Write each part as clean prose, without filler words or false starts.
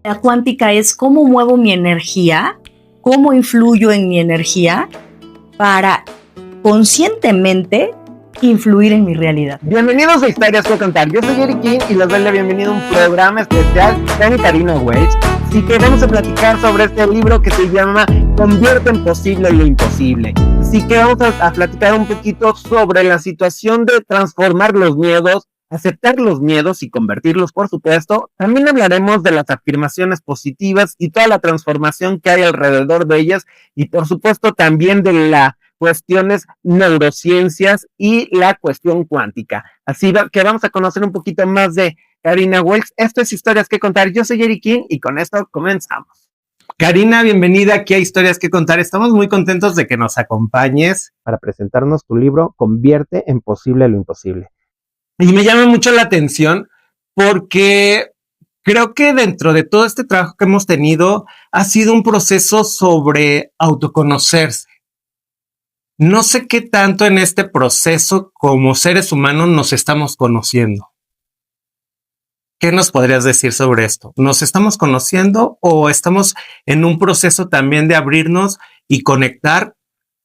La cuántica es cómo muevo mi energía, cómo influyo en mi energía para conscientemente influir en mi realidad. Bienvenidos a Historias que Contar. Yo soy Eric King y les doy la bienvenida a un programa especial con Karina Welch. Así que vamos a platicar sobre este libro que se llama Convierte en posible lo imposible. Así que vamos a platicar un poquito sobre la situación de transformar los miedos, aceptar los miedos y convertirlos, por supuesto. También hablaremos de las afirmaciones positivas y toda la transformación que hay alrededor de ellas. Y por supuesto también de las cuestiones neurociencias y la cuestión cuántica. Así que vamos a conocer un poquito más de Karina Welch. Esto es Historias que Contar. Yo soy Eric King y con esto comenzamos. Karina, bienvenida aquí a Historias que Contar. Estamos muy contentos de que nos acompañes para presentarnos tu libro Convierte en posible lo imposible. Y me llama mucho la atención porque creo que dentro de todo este trabajo que hemos tenido ha sido un proceso sobre autoconocerse. No sé qué tanto en este proceso como seres humanos nos estamos conociendo. ¿Qué nos podrías decir sobre esto? ¿Nos estamos conociendo o estamos en un proceso también de abrirnos y conectar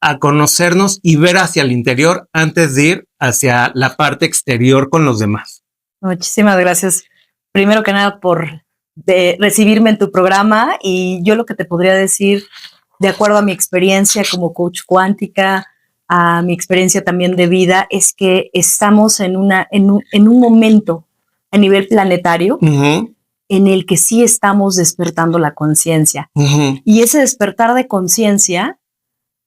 a conocernos y ver hacia el interior antes de ir hacia la parte exterior con los demás? Muchísimas gracias, primero que nada, por recibirme en tu programa. Y yo lo que te podría decir, de acuerdo a mi experiencia como coach cuántica, a mi experiencia también de vida, es que estamos en un momento a nivel planetario en el que sí estamos despertando la conciencia. Y ese despertar de conciencia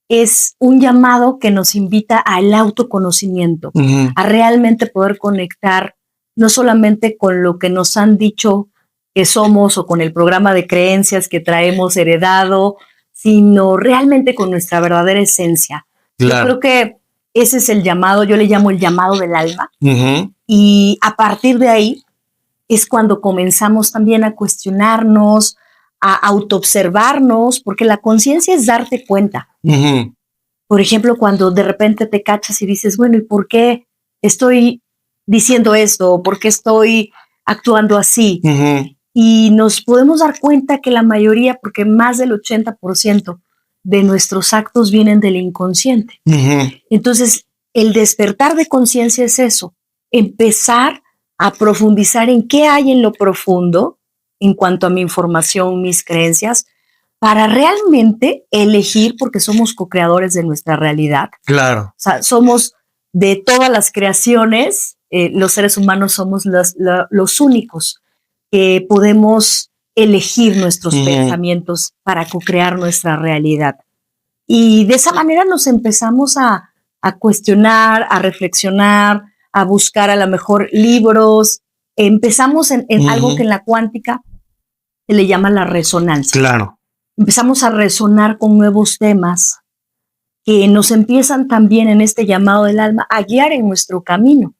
es un llamado que nos invita al autoconocimiento, a realmente poder conectar no solamente con lo que nos han dicho que somos o con el programa de creencias que traemos heredado, sino realmente con nuestra verdadera esencia. Claro. Yo creo que ese es el llamado, yo le llamo el llamado del alma. Y a partir de ahí es cuando comenzamos también a cuestionarnos, a autoobservarnos, porque la conciencia es darte cuenta. Por ejemplo, cuando de repente te cachas y dices, bueno, ¿y por qué estoy diciendo esto? ¿Por qué estoy actuando así? Y nos podemos dar cuenta que la mayoría, porque más del 80% de nuestros actos vienen del inconsciente. Entonces, el despertar de conciencia es eso, empezar a profundizar en qué hay en lo profundo en cuanto a mi información, mis creencias, para realmente elegir, porque somos co-creadores de nuestra realidad. Claro. O sea, somos de todas las creaciones, los seres humanos somos los únicos que podemos elegir nuestros pensamientos para co-crear nuestra realidad. Y de esa manera nos empezamos a cuestionar, a reflexionar, a buscar a lo mejor libros. Empezamos en algo que en la cuántica se le llama la resonancia. Claro. Empezamos a resonar con nuevos temas que nos empiezan también en este llamado del alma a guiar en nuestro camino.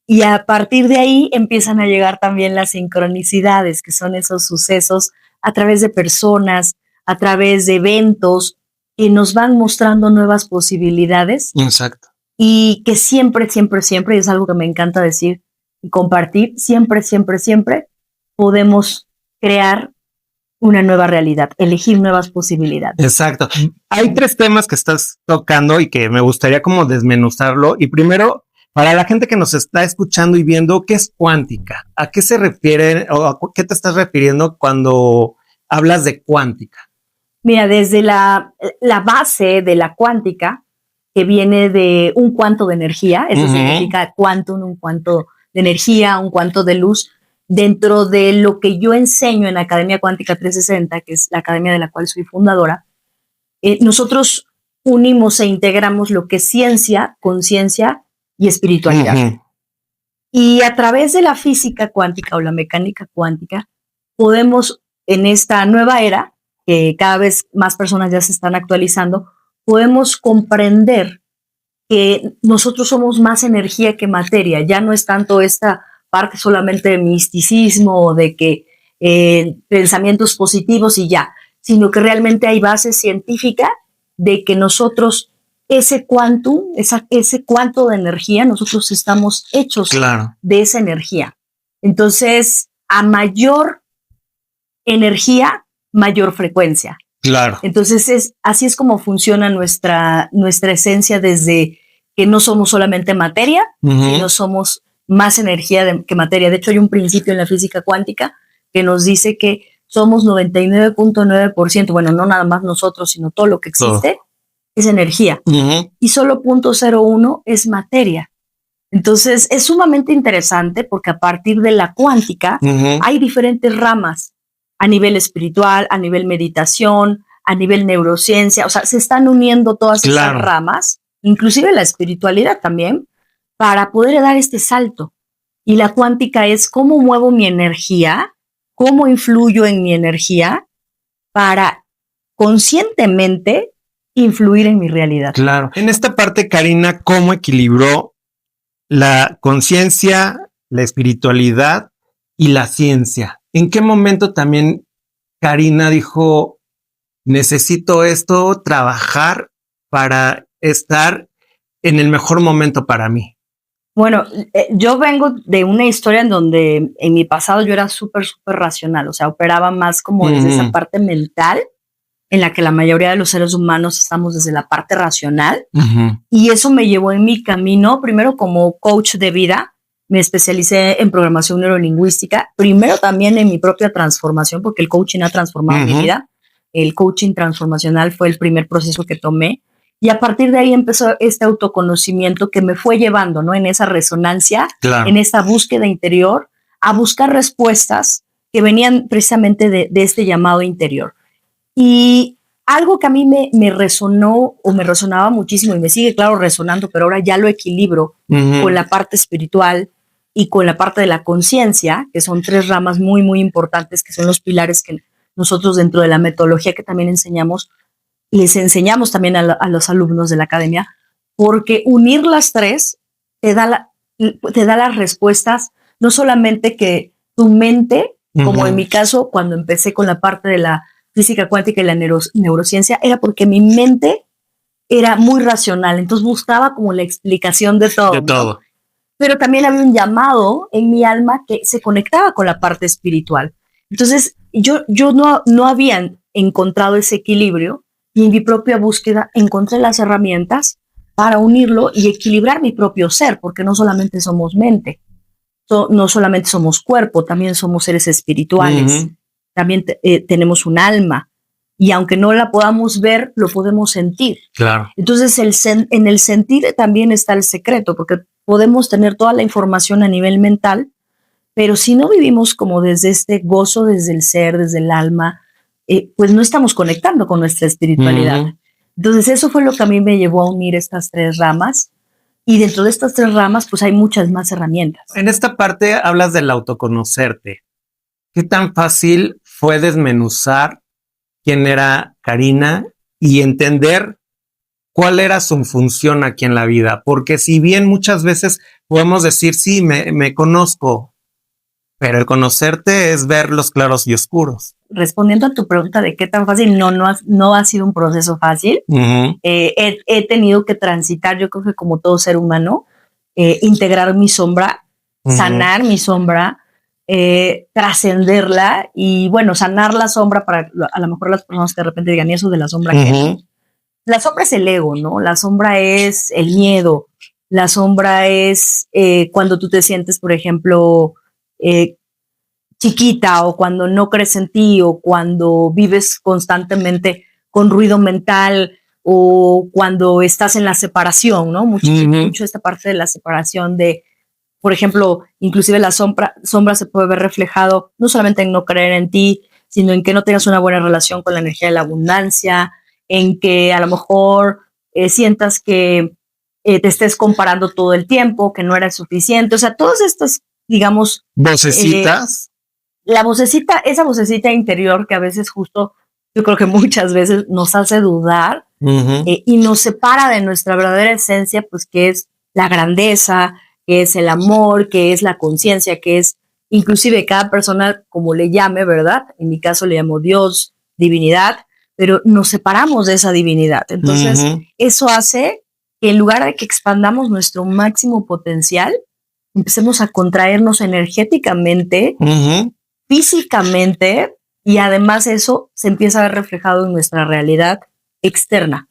Y a partir de ahí empiezan a llegar también las sincronicidades, que son esos sucesos a través de personas, a través de eventos que nos van mostrando nuevas posibilidades. Exacto. Y que siempre, siempre, siempre, y es algo que me encanta decir y compartir, siempre, siempre, siempre podemos crear una nueva realidad, elegir nuevas posibilidades. Exacto. Hay tres temas que estás tocando y que me gustaría como desmenuzarlo. Y primero, para la gente que nos está escuchando y viendo, ¿qué es cuántica? ¿A qué se refiere o a qué te estás refiriendo cuando hablas de cuántica? Mira, desde la base de la cuántica, que viene de un cuanto de energía, eso significa quantum, un cuanto de energía, un cuanto de luz. Dentro de lo que yo enseño en Academia Cuántica 360, que es la academia de la cual soy fundadora, nosotros unimos e integramos lo que es ciencia, conciencia y espiritualidad. Y a través de la física cuántica o la mecánica cuántica, podemos, en esta nueva era, que cada vez más personas ya se están actualizando, podemos comprender que nosotros somos más energía que materia. Ya no es tanto esta parte solamente de misticismo o de que pensamientos positivos y ya, sino que realmente hay base científica de que nosotros, ese quantum, ese cuanto de energía, nosotros estamos hechos de esa energía. Entonces, a mayor energía, mayor frecuencia. Claro. Entonces así es como funciona nuestra esencia, desde que no somos solamente materia, sino somos más energía que materia. De hecho, hay un principio en la física cuántica que nos dice que somos 99.9%, bueno, no nada más nosotros, sino todo lo que existe, es energía. Y solo 0.01 es materia. Entonces, es sumamente interesante porque a partir de la cuántica hay diferentes ramas a nivel espiritual, a nivel meditación, a nivel neurociencia. O sea, se están uniendo todas esas ramas, inclusive la espiritualidad también, para poder dar este salto. Y la cuántica es cómo muevo mi energía, cómo influyo en mi energía para conscientemente influir en mi realidad. Claro. En esta parte, Karina, ¿cómo equilibró la conciencia, la espiritualidad y la ciencia? ¿En qué momento también Karina dijo, necesito esto, trabajar para estar en el mejor momento para mí? Bueno, yo vengo de una historia en donde en mi pasado yo era súper racional, o sea, operaba más como desde esa parte mental, en la que la mayoría de los seres humanos estamos desde la parte racional. Y eso me llevó en mi camino, primero como coach de vida, me especialicé en programación neurolingüística, primero también en mi propia transformación, porque el coaching ha transformado mi vida. El coaching transformacional fue el primer proceso que tomé. Y a partir de ahí empezó este autoconocimiento que me fue llevando, ¿no? En esa resonancia, en esta búsqueda interior, a buscar respuestas que venían precisamente de este llamado interior. Y algo que a mí me resonó o me resonaba muchísimo y me sigue, claro, resonando, pero ahora ya lo equilibro con la parte espiritual y con la parte de la conciencia, que son tres ramas muy, muy importantes, que son los pilares que nosotros dentro de la metodología que también enseñamos, les enseñamos también a los alumnos de la academia, porque unir las tres te da las respuestas, no solamente que tu mente, como en mi caso, cuando empecé con la parte de la física cuántica y la neurociencia, era porque mi mente era muy racional, entonces buscaba como la explicación de todo. De todo. ¿No? Pero también había un llamado en mi alma que se conectaba con la parte espiritual. Entonces, yo no había encontrado ese equilibrio, y en mi propia búsqueda encontré las herramientas para unirlo y equilibrar mi propio ser, porque no solamente somos mente, no solamente somos cuerpo, también somos seres espirituales, también tenemos un alma, y aunque no la podamos ver, lo podemos sentir. Claro. Entonces, en el sentir también está el secreto, porque podemos tener toda la información a nivel mental, pero si no vivimos como desde este gozo, desde el ser, desde el alma, pues no estamos conectando con nuestra espiritualidad. Entonces eso fue lo que a mí me llevó a unir estas tres ramas, y dentro de estas tres ramas pues hay muchas más herramientas. En esta parte hablas del autoconocerte. ¿Qué tan fácil fue desmenuzar quién era Karina y entender cuál era su función aquí en la vida? Porque si bien muchas veces podemos decir, sí, me conozco, pero el conocerte es ver los claros y oscuros. Respondiendo a tu pregunta de qué tan fácil, no ha sido un proceso fácil. He tenido que transitar, yo creo que como todo ser humano, integrar mi sombra, sanar mi sombra, trascenderla y bueno, sanar la sombra para a lo mejor las personas que de repente digan, ¿y eso de la sombra qué? La sombra es el ego, ¿no? La sombra es el miedo. La sombra es cuando tú te sientes, por ejemplo, chiquita, o cuando no crees en ti, o cuando vives constantemente con ruido mental, o cuando estás en la separación, ¿no? Mucho esta parte de la separación de, por ejemplo, inclusive la sombra se puede ver reflejado no solamente en no creer en ti, sino en que no tengas una buena relación con la energía de la abundancia, en que a lo mejor sientas que te estés comparando todo el tiempo, que no eres suficiente, o sea, todas estas, digamos, vocecitas. La vocecita, esa vocecita interior que a veces justo, yo creo que muchas veces nos hace dudar y nos separa de nuestra verdadera esencia, pues que es la grandeza, que es el amor, que es la conciencia, que es inclusive cada persona como le llame, ¿verdad? En mi caso le llamo Dios, divinidad, pero nos separamos de esa divinidad. Entonces, eso hace que en lugar de que expandamos nuestro máximo potencial, empecemos a contraernos energéticamente, físicamente, Y además eso se empieza a ver reflejado en nuestra realidad externa,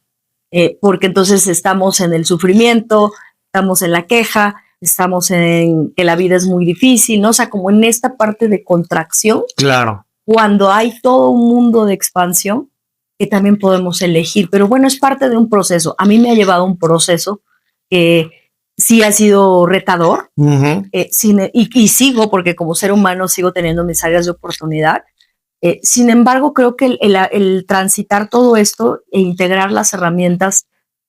porque entonces estamos en el sufrimiento, estamos en la queja, estamos en que la vida es muy difícil, ¿no? O sea, como en esta parte de contracción. Claro. Cuando hay todo un mundo de expansión que también podemos elegir. Pero bueno, es parte de un proceso. A mí me ha llevado un proceso que sí ha sido retador y sigo, porque como ser humano sigo teniendo mis áreas de oportunidad. Sin embargo, creo que el transitar todo esto e integrar las herramientas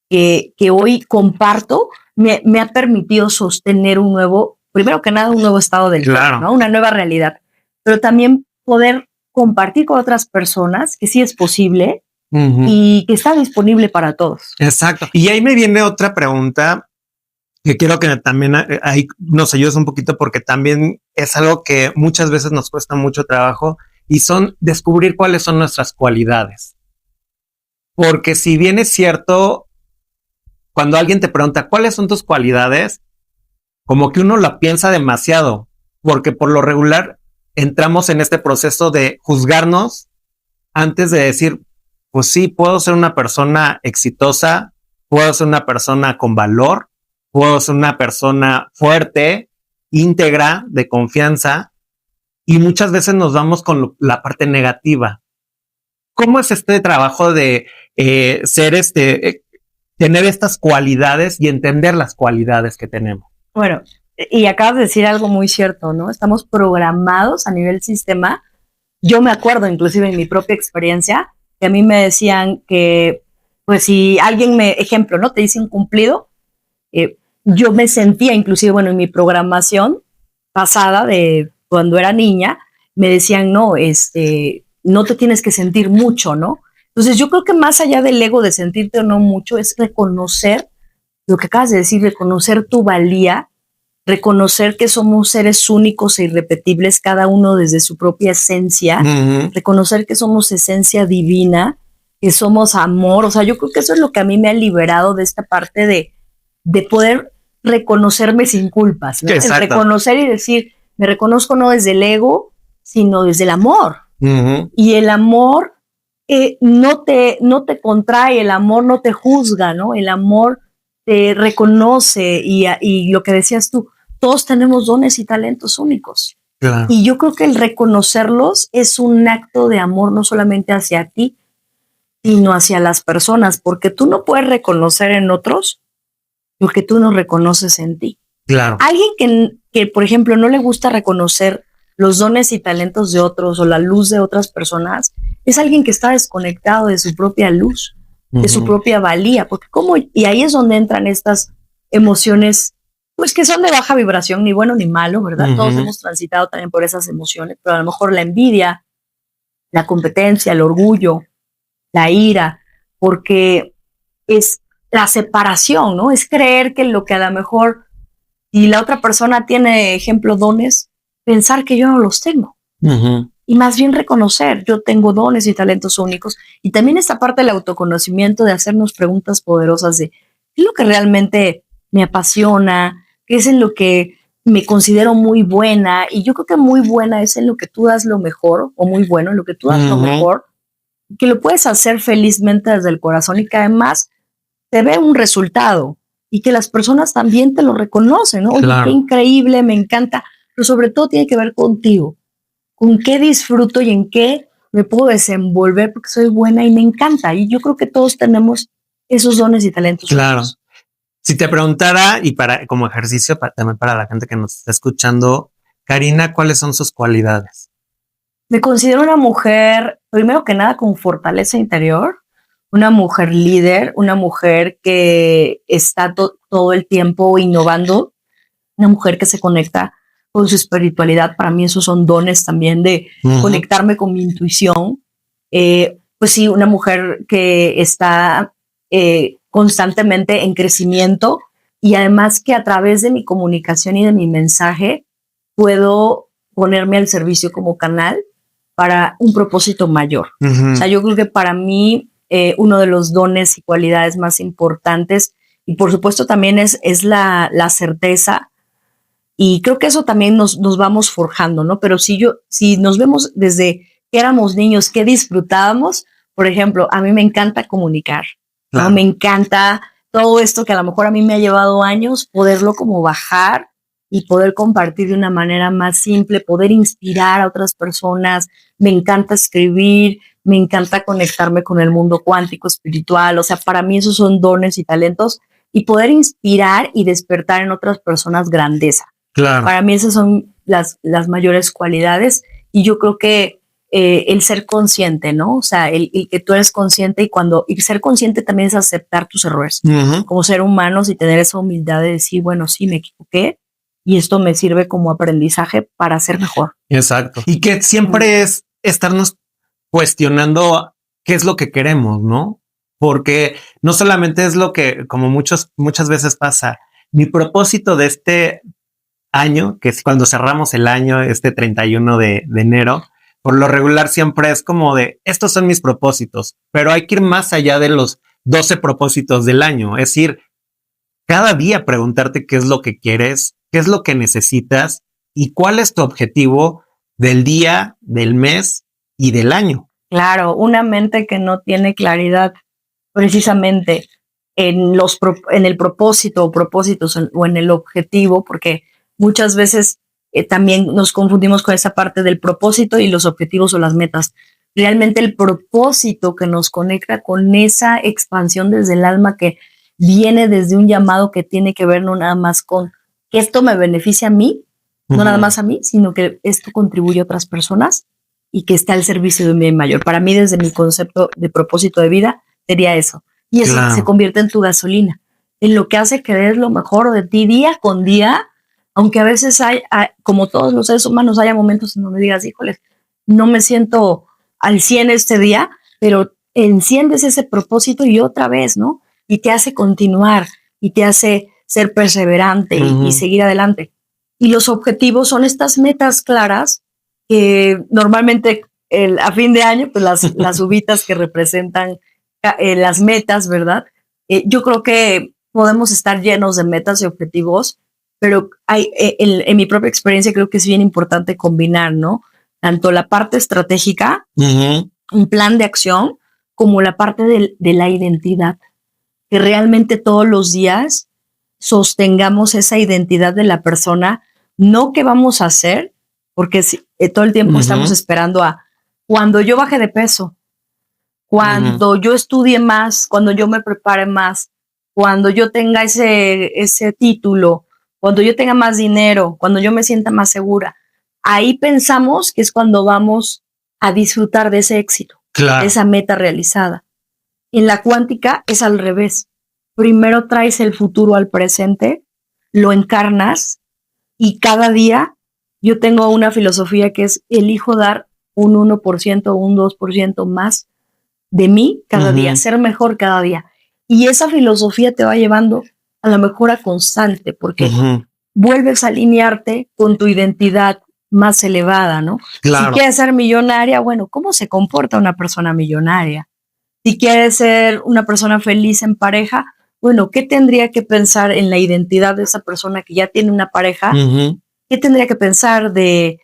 que hoy comparto me ha permitido sostener primero que nada, un nuevo estado del claro. ser, ¿no? Una nueva realidad, pero también poder compartir con otras personas que sí es posible y que está disponible para todos. Exacto. Y ahí me viene otra pregunta que quiero que también ahí nos ayudes un poquito, porque también es algo que muchas veces nos cuesta mucho trabajo, y son descubrir cuáles son nuestras cualidades. Porque si bien es cierto, cuando alguien te pregunta cuáles son tus cualidades, como que uno la piensa demasiado, porque por lo regular entramos en este proceso de juzgarnos antes de decir, pues sí, puedo ser una persona exitosa, puedo ser una persona con valor, puedo ser una persona fuerte, íntegra, de confianza, y muchas veces nos vamos con la parte negativa. ¿Cómo es este trabajo de tener estas cualidades y entender las cualidades que tenemos? Bueno, y acabas de decir algo muy cierto, ¿no? Estamos programados a nivel sistema. Yo me acuerdo, inclusive en mi propia experiencia, que a mí me decían que, pues si alguien ejemplo, ¿no? Te dice un cumplido, yo me sentía, inclusive, bueno, en mi programación pasada de cuando era niña, me decían, no, no te tienes que sentir mucho, ¿no? Entonces yo creo que más allá del ego de sentirte o no mucho, es reconocer lo que acabas de decir, reconocer tu valía, reconocer que somos seres únicos e irrepetibles, cada uno desde su propia esencia, reconocer que somos esencia divina, que somos amor. O sea, yo creo que eso es lo que a mí me ha liberado de esta parte de poder reconocerme sin culpas, ¿no? El reconocer y decir, me reconozco no desde el ego, sino desde el amor. Y el amor no te contrae, el amor no te juzga, ¿no? El amor te reconoce y lo que decías tú, todos tenemos dones y talentos únicos. Claro. Y yo creo que el reconocerlos es un acto de amor no solamente hacia ti, sino hacia las personas, porque tú no puedes reconocer en otros lo que tú no reconoces en ti. Claro. Alguien que, por ejemplo, no le gusta reconocer los dones y talentos de otros o la luz de otras personas, es alguien que está desconectado de su propia luz, de su propia valía, porque y ahí es donde entran estas emociones, pues que son de baja vibración, ni bueno ni malo, ¿verdad? Todos hemos transitado también por esas emociones, pero a lo mejor la envidia, la competencia, el orgullo, la ira, porque es la separación, ¿no? Es creer que lo que a lo mejor, y la otra persona tiene, ejemplo, dones, pensar que yo no los tengo. Y más bien reconocer, yo tengo dones y talentos únicos. Y también esta parte del autoconocimiento, de hacernos preguntas poderosas de qué es lo que realmente me apasiona, qué es en lo que me considero muy buena. Y yo creo que muy buena es en lo que tú das lo mejor, o muy bueno en lo que tú das lo mejor, que lo puedes hacer felizmente desde el corazón y que además te ve un resultado y que las personas también te lo reconocen, ¿no? Oye, claro, qué increíble, me encanta, pero sobre todo tiene que ver contigo. Con qué disfruto y en qué me puedo desenvolver porque soy buena y me encanta. Y yo creo que todos tenemos esos dones y talentos. Claro. Otros. Si te preguntara, y como ejercicio también para la gente que nos está escuchando, Karina, ¿cuáles son sus cualidades? Me considero una mujer, primero que nada, con fortaleza interior, una mujer líder, una mujer que está todo el tiempo innovando, una mujer que se conecta con su espiritualidad. Para mí esos son dones también de conectarme con mi intuición. Pues sí, una mujer que está constantemente en crecimiento y además que a través de mi comunicación y de mi mensaje puedo ponerme al servicio como canal para un propósito mayor. O sea, yo creo que para mí uno de los dones y cualidades más importantes y por supuesto también es la certeza. Y creo que eso también nos vamos forjando, ¿no? Pero si nos vemos desde que éramos niños, que disfrutábamos. Por ejemplo, a mí me encanta comunicar, ¿no? Me encanta todo esto que a lo mejor a mí me ha llevado años, poderlo como bajar y poder compartir de una manera más simple, poder inspirar a otras personas. Me encanta escribir, me encanta conectarme con el mundo cuántico, espiritual. O sea, para mí esos son dones y talentos, y poder inspirar y despertar en otras personas grandeza. Claro. Para mí esas son las mayores cualidades, y yo creo que el ser consciente, ¿no? O sea, el que tú eres consciente, y ser consciente también es aceptar tus errores como ser humanos, y tener esa humildad de decir, bueno, sí, me equivoqué y esto me sirve como aprendizaje para ser mejor. Exacto. Y que siempre es estarnos cuestionando qué es lo que queremos, ¿no? Porque no solamente es lo que, como muchas veces pasa, mi propósito de este año, que es cuando cerramos el año, este 31 de enero, por lo regular siempre es como de, estos son mis propósitos, pero hay que ir más allá de los 12 propósitos del año. Es decir, cada día preguntarte qué es lo que quieres, qué es lo que necesitas y cuál es tu objetivo del día, del mes y del año. Claro, una mente que no tiene claridad precisamente en el propósito o propósitos o en el objetivo, porque muchas veces también nos confundimos con esa parte del propósito y los objetivos o las metas. Realmente el propósito que nos conecta con esa expansión desde el alma, que viene desde un llamado que tiene que ver no nada más con que esto me beneficia a mí, no nada más a mí, sino que esto contribuye a otras personas y que está al servicio de un bien mayor. Para mí, desde mi concepto de propósito de vida, sería eso. Y eso se convierte en tu gasolina, en lo que hace que des lo mejor de ti día con día, aunque a veces como todos los seres humanos, haya momentos en donde digas, híjole, no me siento al 100 este día, pero enciendes ese propósito y otra vez, ¿no? Y te hace continuar y te hace ser perseverante y seguir adelante. Y los objetivos son estas metas claras que normalmente a fin de año, pues las uvitas que representan las metas, ¿verdad? Yo creo que podemos estar llenos de metas y objetivos, pero en mi propia experiencia creo que es bien importante combinar, ¿no? Tanto la parte estratégica, un plan de acción, como la parte de la identidad, que realmente todos los días sostengamos esa identidad de la persona, no qué vamos a hacer, porque todo el tiempo estamos esperando a cuando yo baje de peso, cuando yo estudie más, cuando yo me prepare más, cuando yo tenga ese título, cuando yo tenga más dinero, cuando yo me sienta más segura. Ahí pensamos que es cuando vamos a disfrutar de ese éxito, de esa meta realizada. En la cuántica es al revés. Primero traes el futuro al presente, lo encarnas, y cada día yo tengo una filosofía que es: elijo dar un 1% o un 2% más de mí cada día, ser mejor cada día. Y esa filosofía te va llevando a la mejora constante, porque vuelves a alinearte con tu identidad más elevada, ¿no? Claro. Si quieres ser millonaria, bueno, ¿cómo se comporta una persona millonaria? Si quieres ser una persona feliz en pareja, bueno, ¿qué tendría que pensar en la identidad de esa persona que ya tiene una pareja? ¿Qué tendría que pensar de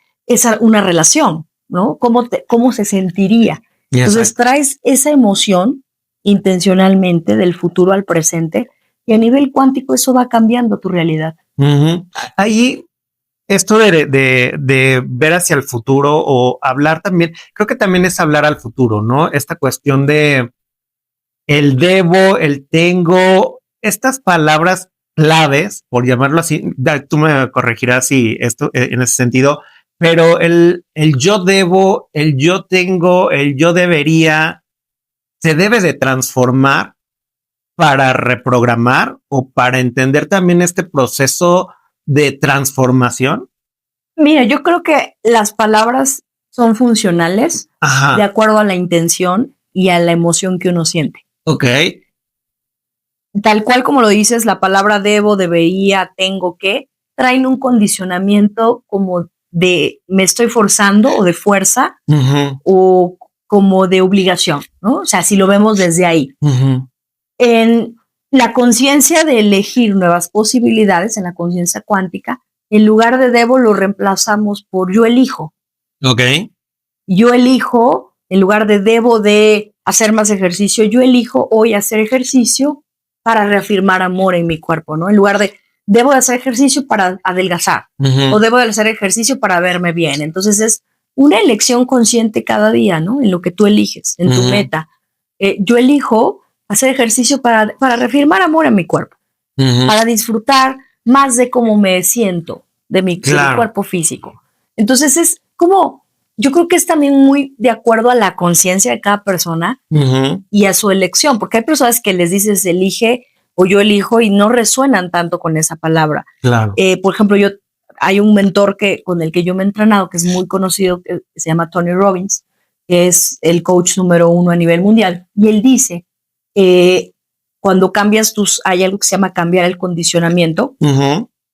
una relación? ¿No? ¿Cómo se sentiría? Entonces traes esa emoción intencionalmente del futuro al presente, y a nivel cuántico eso va cambiando tu realidad. Ahí, esto de ver hacia el futuro o hablar también, creo que también es hablar al futuro, ¿no? Esta cuestión de el debo, el tengo, estas palabras claves, por llamarlo así, tú me corregirás si esto en ese sentido, pero el yo debo, el yo tengo, el yo debería, se debe de transformar para reprogramar o para entender también este proceso de transformación. Mira, yo creo que las palabras son funcionales de acuerdo a la intención y a la emoción que uno siente. Ok. Tal cual como lo dices, la palabra debo, debería, tengo que, traen un condicionamiento como de me estoy forzando, o de fuerza, o como de obligación, ¿no? O sea, si lo vemos desde ahí. En la conciencia de elegir nuevas posibilidades, en la conciencia cuántica, en lugar de debo lo reemplazamos por yo elijo. Ok. yo elijo, en lugar de debo de hacer más ejercicio, yo elijo hoy hacer ejercicio para reafirmar amor en mi cuerpo, ¿no? En lugar de debo de hacer ejercicio para adelgazar o debo de hacer ejercicio para verme bien. Entonces es una elección consciente cada día, ¿no? En lo que tú eliges, en tu meta. Yo elijo hacer ejercicio para reafirmar amor en mi cuerpo, para disfrutar más de cómo me siento, de mi cuerpo físico. Entonces es como, yo creo que es también muy de acuerdo a la conciencia de cada persona y a su elección, porque hay personas que les dices elige o yo elijo y no resuenan tanto con esa palabra. Claro. Por ejemplo, hay un mentor con el que yo me he entrenado, que es muy conocido, que se llama Tony Robbins, que es el coach número 1 a nivel mundial. Y él dice, cuando cambias hay algo que se llama cambiar el condicionamiento,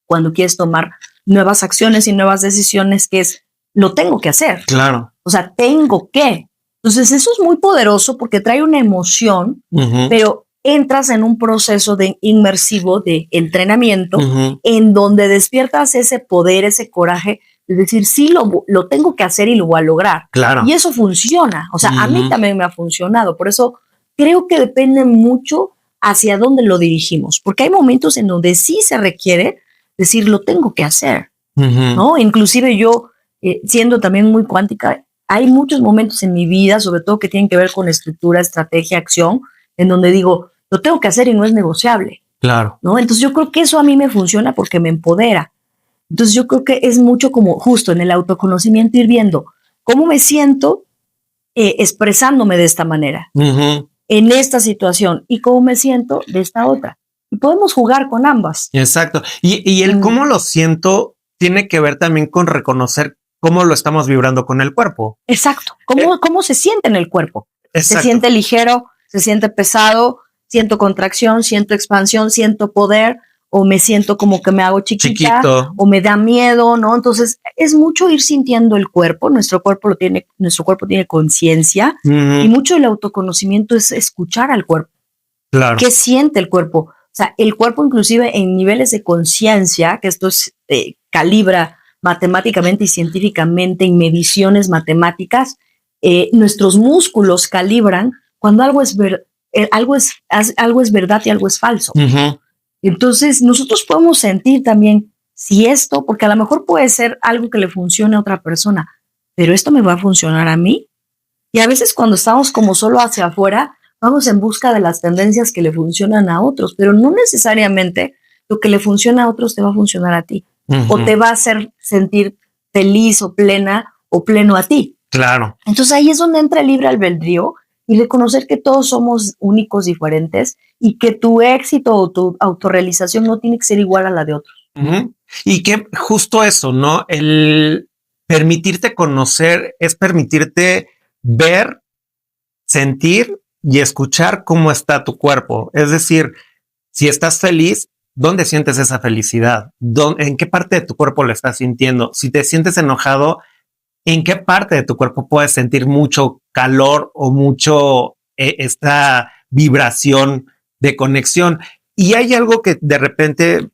cuando quieres tomar nuevas acciones y nuevas decisiones, que es, lo tengo que hacer. Claro. O sea, tengo que. Entonces eso es muy poderoso porque trae una emoción, pero entras en un proceso inmersivo de entrenamiento en donde despiertas ese poder, ese coraje de decir, sí, lo tengo que hacer y lo voy a lograr. Claro. Y eso funciona. O sea, a mí también me ha funcionado. Por eso creo que depende mucho hacia dónde lo dirigimos, porque hay momentos en donde sí se requiere decir, lo tengo que hacer, ¿no? Inclusive yo, siendo también muy cuántica, hay muchos momentos en mi vida, sobre todo que tienen que ver con estructura, estrategia, acción, en donde digo, lo tengo que hacer y no es negociable. Claro. ¿No? Entonces yo creo que eso a mí me funciona porque me empodera. Entonces yo creo que es mucho como justo en el autoconocimiento ir viendo cómo me siento expresándome de esta manera, en esta situación, y cómo me siento de esta otra. Y podemos jugar con ambas. Exacto. Y el cómo lo siento tiene que ver también con reconocer cómo lo estamos vibrando con el cuerpo. Exacto. ¿Cómo se siente en el cuerpo? Exacto. Se siente ligero, se siente pesado, siento contracción, siento expansión, siento poder, o me siento como que me hago chiquito, o me da miedo, ¿no? Entonces es mucho ir sintiendo el cuerpo. Nuestro cuerpo tiene conciencia, y mucho del autoconocimiento es escuchar al cuerpo. Claro. ¿Qué siente el cuerpo? O sea, el cuerpo inclusive en niveles de conciencia, que esto calibra matemáticamente y científicamente en mediciones matemáticas, nuestros músculos calibran cuando algo es verdad y algo es falso. Entonces nosotros podemos sentir también si esto, porque a lo mejor puede ser algo que le funcione a otra persona, pero esto me va a funcionar a mí. Y a veces cuando estamos como solo hacia afuera, vamos en busca de las tendencias que le funcionan a otros, pero no necesariamente lo que le funciona a otros te va a funcionar a ti, o te va a hacer sentir feliz o plena o pleno a ti. Claro. Entonces ahí es donde entra el libre albedrío y reconocer que todos somos únicos, diferentes, y que tu éxito o tu autorrealización no tiene que ser igual a la de otros. Y que justo eso, ¿no? El permitirte conocer es permitirte ver, sentir y escuchar cómo está tu cuerpo. Es decir, si estás feliz, ¿dónde sientes esa felicidad? ¿En qué parte de tu cuerpo lo estás sintiendo? Si te sientes enojado, ¿en qué parte de tu cuerpo puedes sentir mucho calor o mucho esta vibración de conexión? Y hay algo que de repente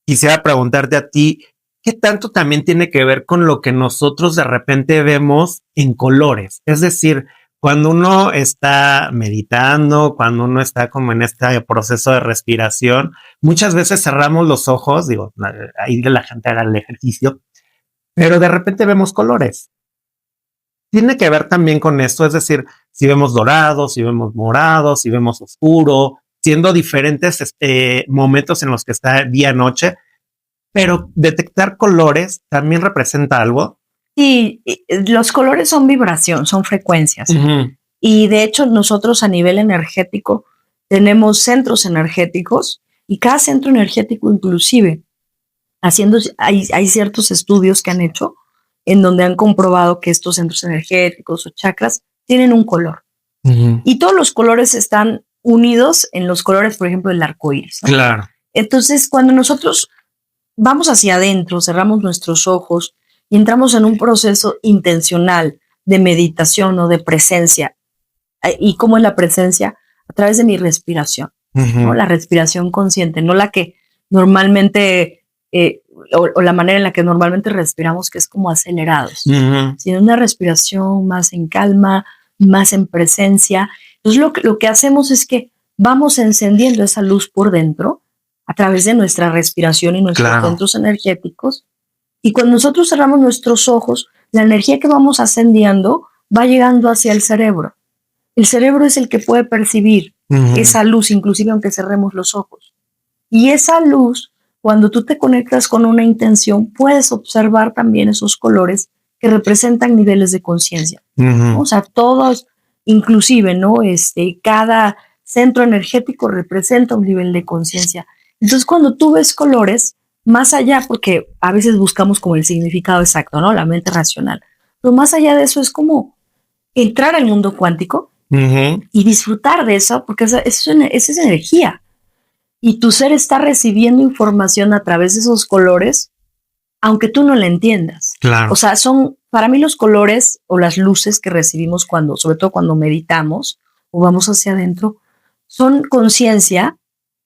quisiera preguntarte a ti, ¿qué tanto también tiene que ver con lo que nosotros de repente vemos en colores? Es decir, cuando uno está meditando, cuando uno está como en este proceso de respiración, muchas veces cerramos los ojos, digo, ahí la gente haga el ejercicio, pero de repente vemos colores. Tiene que ver también con esto, es decir, si vemos dorado, si vemos morado, si vemos oscuro, siendo diferentes momentos en los que está día-noche, pero detectar colores también representa algo. Y los colores son vibración, son frecuencias. Y de hecho nosotros a nivel energético tenemos centros energéticos, y cada centro energético inclusive hay ciertos estudios que han hecho en donde han comprobado que estos centros energéticos o chakras tienen un color. Y todos los colores están unidos en los colores, por ejemplo, del arco iris, ¿no? Claro. Entonces, cuando nosotros vamos hacia adentro, cerramos nuestros ojos y entramos en un proceso intencional de meditación o de presencia. ¿Y cómo es la presencia? A través de mi respiración, ¿no? La respiración consciente, no la que normalmente o la manera en la que normalmente respiramos, que es como acelerados, sino una respiración más en calma, más en presencia. Entonces lo que hacemos es que vamos encendiendo esa luz por dentro a través de nuestra respiración y nuestros centros energéticos. Y cuando nosotros cerramos nuestros ojos, la energía que vamos ascendiendo va llegando hacia el cerebro. El cerebro es el que puede percibir esa luz, inclusive aunque cerremos los ojos. Y esa luz, cuando tú te conectas con una intención, puedes observar también esos colores que representan niveles de conciencia. ¿No? O sea, todos, inclusive, ¿no? Cada centro energético representa un nivel de conciencia. Entonces, cuando tú ves colores, más allá, porque a veces buscamos como el significado exacto, ¿no? La mente racional. Pero más allá de eso es como entrar al mundo cuántico y disfrutar de eso, porque esa es energía. Y tu ser está recibiendo información a través de esos colores, aunque tú no la entiendas. Claro. O sea, son para mí los colores o las luces que recibimos sobre todo cuando meditamos o vamos hacia adentro, son conciencia,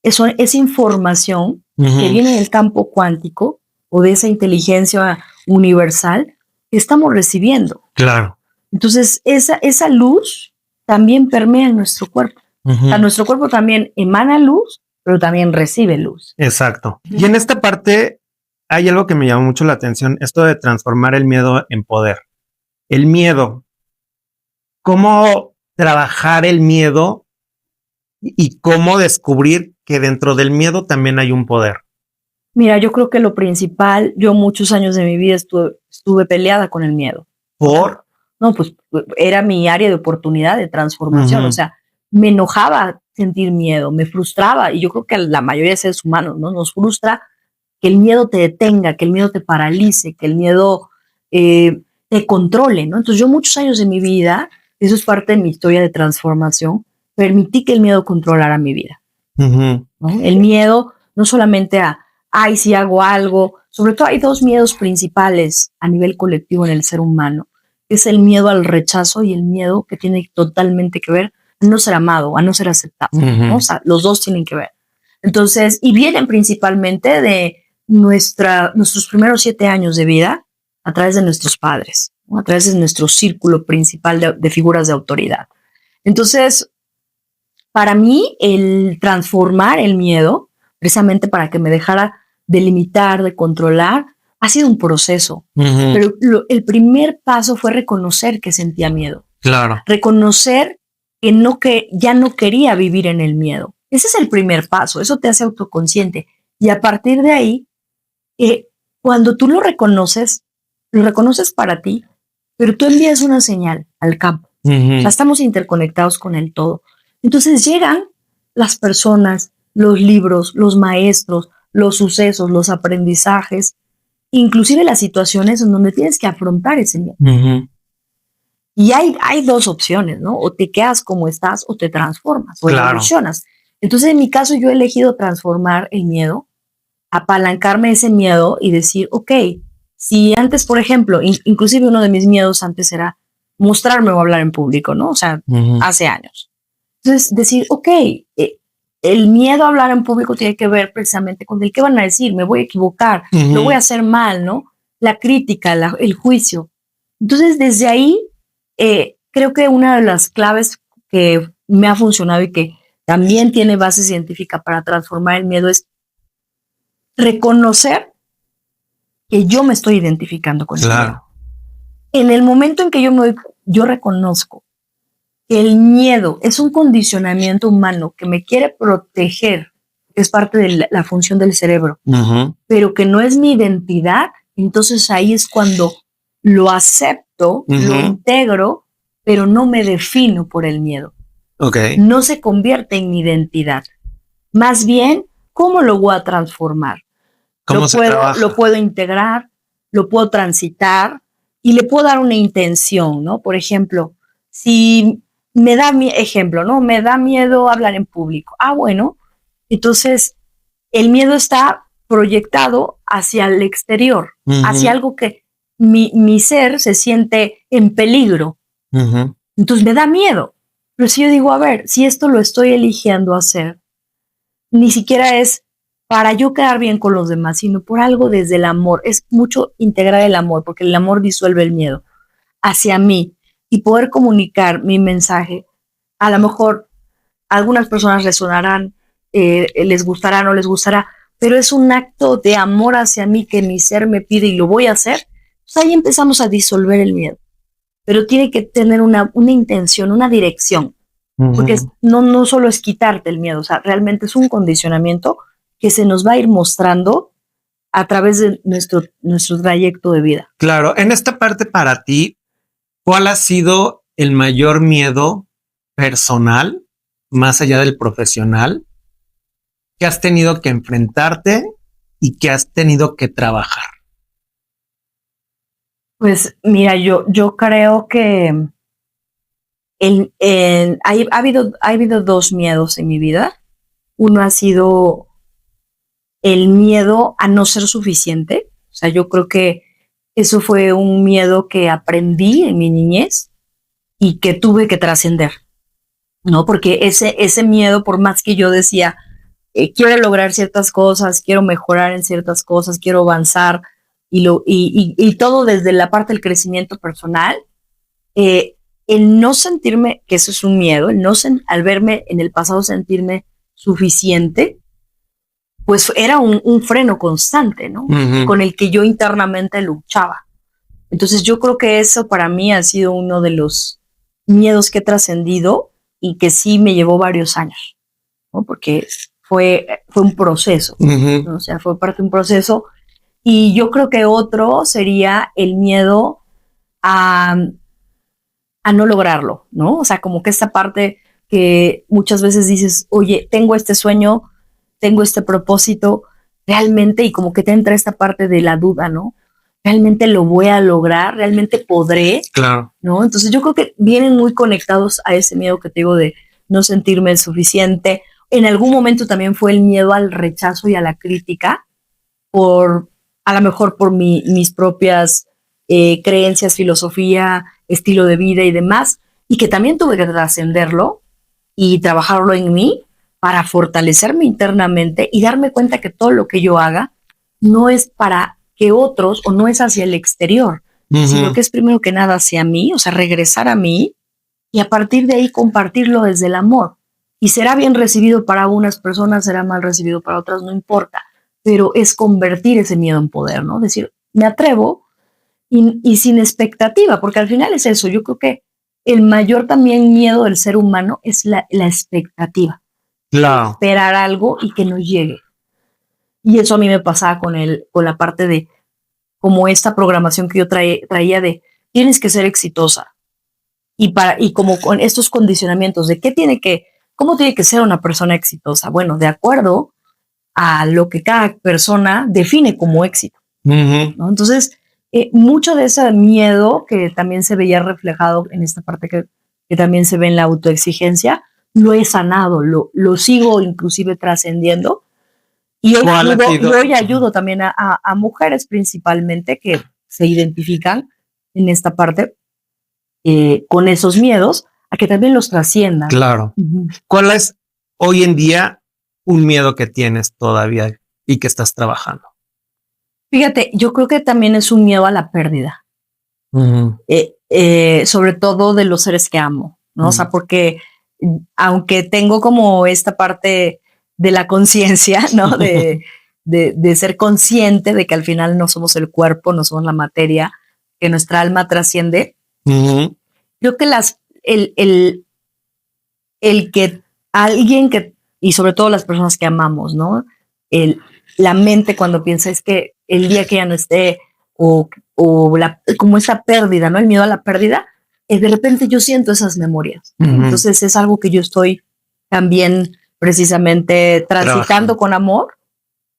es información que viene del campo cuántico o de esa inteligencia universal que estamos recibiendo. Claro. Entonces, esa luz también permea en nuestro cuerpo. O sea, nuestro cuerpo también emana luz, pero también recibe luz. Exacto. Y en esta parte hay algo que me llamó mucho la atención, esto de transformar el miedo en poder. El miedo. ¿Cómo trabajar el miedo y cómo descubrir que dentro del miedo también hay un poder? Mira, yo creo que lo principal, yo muchos años de mi vida estuve peleada con el miedo. ¿Por? No, pues era mi área de oportunidad de transformación. O sea, me enojaba sentir miedo, me frustraba. Y yo creo que la mayoría de seres humanos, ¿no? Nos frustra que el miedo te detenga, que el miedo te paralice, que el miedo te controle, ¿no? Entonces yo muchos años de mi vida, eso es parte de mi historia de transformación, permití que el miedo controlara mi vida. ¿No? El miedo no solamente ay, si hago algo, sobre todo hay dos miedos principales a nivel colectivo en el ser humano, que es el miedo al rechazo y el miedo que tiene totalmente que ver a no ser amado, a no ser aceptado, ¿no? O sea, los dos tienen que ver. Entonces, y vienen principalmente de nuestros primeros 7 años de vida a través de nuestros padres, ¿no? A través de nuestro círculo principal de figuras de autoridad. Entonces, para mí, el transformar el miedo, precisamente para que me dejara de limitar, de controlar, ha sido un proceso. Pero el primer paso fue reconocer que sentía miedo. Claro. Reconocer que ya no quería vivir en el miedo. Ese es el primer paso, eso te hace autoconsciente. Y a partir de ahí, cuando tú lo reconoces para ti, pero tú envías una señal al campo. O sea, estamos interconectados con el todo. Entonces llegan las personas, los libros, los maestros, los sucesos, los aprendizajes, inclusive las situaciones en donde tienes que afrontar ese miedo. Y hay dos opciones, ¿no? O te quedas como estás o te transformas o evolucionas. Entonces, en mi caso, yo he elegido transformar el miedo, apalancarme ese miedo y decir, ok, si antes, por ejemplo, inclusive uno de mis miedos antes era mostrarme o hablar en público, ¿no? O sea, hace años. Entonces, decir, ok, el miedo a hablar en público tiene que ver precisamente con el qué van a decir, me voy a equivocar, lo voy a hacer mal, ¿no? La crítica, el juicio. Entonces, desde ahí, creo que una de las claves que me ha funcionado y que también tiene base científica para transformar el miedo es reconocer que yo me estoy identificando con el miedo. En el momento en que yo reconozco que el miedo es un condicionamiento humano que me quiere proteger, que es parte de la función del cerebro, pero que no es mi identidad, entonces ahí es cuando lo acepto, lo integro, pero no me defino por el miedo. No se convierte en mi identidad. Más bien, ¿cómo lo voy a transformar? Lo puedo integrar, lo puedo transitar y le puedo dar una intención, ¿no? Por ejemplo, si me da miedo hablar en público. Bueno, entonces el miedo está proyectado hacia el exterior, hacia algo que mi ser se siente en peligro. Entonces me da miedo. Pero si yo digo, a ver, si esto lo estoy eligiendo hacer, ni siquiera es para yo quedar bien con los demás, sino por algo desde el amor. Es mucho integrar el amor, porque el amor disuelve el miedo hacia mí y poder comunicar mi mensaje. A lo mejor algunas personas resonarán, les gustará, no les gustará, pero es un acto de amor hacia mí que mi ser me pide y lo voy a hacer. Pues ahí empezamos a disolver el miedo. Pero tiene que tener una intención, una dirección. Porque no solo es quitarte el miedo, o sea, realmente es un condicionamiento que se nos va a ir mostrando a través de nuestro trayecto de vida. Claro, en esta parte para ti, ¿cuál ha sido el mayor miedo personal, más allá del profesional, que has tenido que enfrentarte y que has tenido que trabajar? Pues mira, yo creo que ha habido dos miedos en mi vida. Uno ha sido el miedo a no ser suficiente. O sea, yo creo que eso fue un miedo que aprendí en mi niñez y que tuve que trascender, ¿no? Porque ese miedo, por más que yo decía, quiero lograr ciertas cosas, quiero mejorar en ciertas cosas, quiero avanzar, y todo desde la parte del crecimiento personal, el no sentirme, que eso es un miedo, al verme en el pasado sentirme suficiente, pues era un freno constante, ¿no? Con el que yo internamente luchaba. Entonces yo creo que eso para mí ha sido uno de los miedos que he trascendido y que sí me llevó varios años, ¿no? Porque fue un proceso, ¿no? O sea, fue parte de un proceso. Y yo creo que otro sería el miedo a no lograrlo, ¿no? O sea, como que esta parte que muchas veces dices, oye, tengo este sueño, tengo este propósito, realmente, y como que te entra esta parte de la duda, ¿no? ¿Realmente lo voy a lograr? ¿Realmente podré? Claro. ¿No? Entonces yo creo que vienen muy conectados a ese miedo que te digo de no sentirme suficiente. En algún momento también fue el miedo al rechazo y a la crítica a lo mejor por mis propias creencias, filosofía, estilo de vida y demás, y que también tuve que trascenderlo y trabajarlo en mí para fortalecerme internamente y darme cuenta que todo lo que yo haga no es para que otros o no es hacia el exterior, sino que es primero que nada hacia mí, o sea, regresar a mí y a partir de ahí compartirlo desde el amor. Y será bien recibido para unas personas, será mal recibido para otras, no importa, pero es convertir ese miedo en poder, ¿no? Decir, me atrevo y sin expectativa, porque al final es eso. Yo creo que el mayor también miedo del ser humano es la expectativa. Claro. Esperar algo y que no llegue. Y eso a mí me pasaba con la parte de como esta programación que yo traía de tienes que ser exitosa. Y como con estos condicionamientos de cómo tiene que ser una persona exitosa. Bueno, de acuerdo a lo que cada persona define como éxito, ¿no? Entonces, mucho de ese miedo que también se veía reflejado en esta parte que también se ve en la autoexigencia, lo he sanado, lo sigo inclusive trascendiendo. Y hoy ayudo también a mujeres principalmente que se identifican en esta parte con esos miedos, a que también los trasciendan. Claro. ¿Cuál es hoy en día un miedo que tienes todavía y que estás trabajando? Fíjate, yo creo que también es un miedo a la pérdida, sobre todo de los seres que amo, ¿no? O sea, porque aunque tengo como esta parte de la conciencia, ¿no? De ser consciente de que al final no somos el cuerpo, no somos la materia, que nuestra alma trasciende. Creo que el que alguien y sobre todo las personas que amamos, ¿no? La mente cuando piensa es que el día que ya no esté como esa pérdida, ¿no? El miedo a la pérdida, de repente yo siento esas memorias. Entonces es algo que yo estoy también precisamente transitando con amor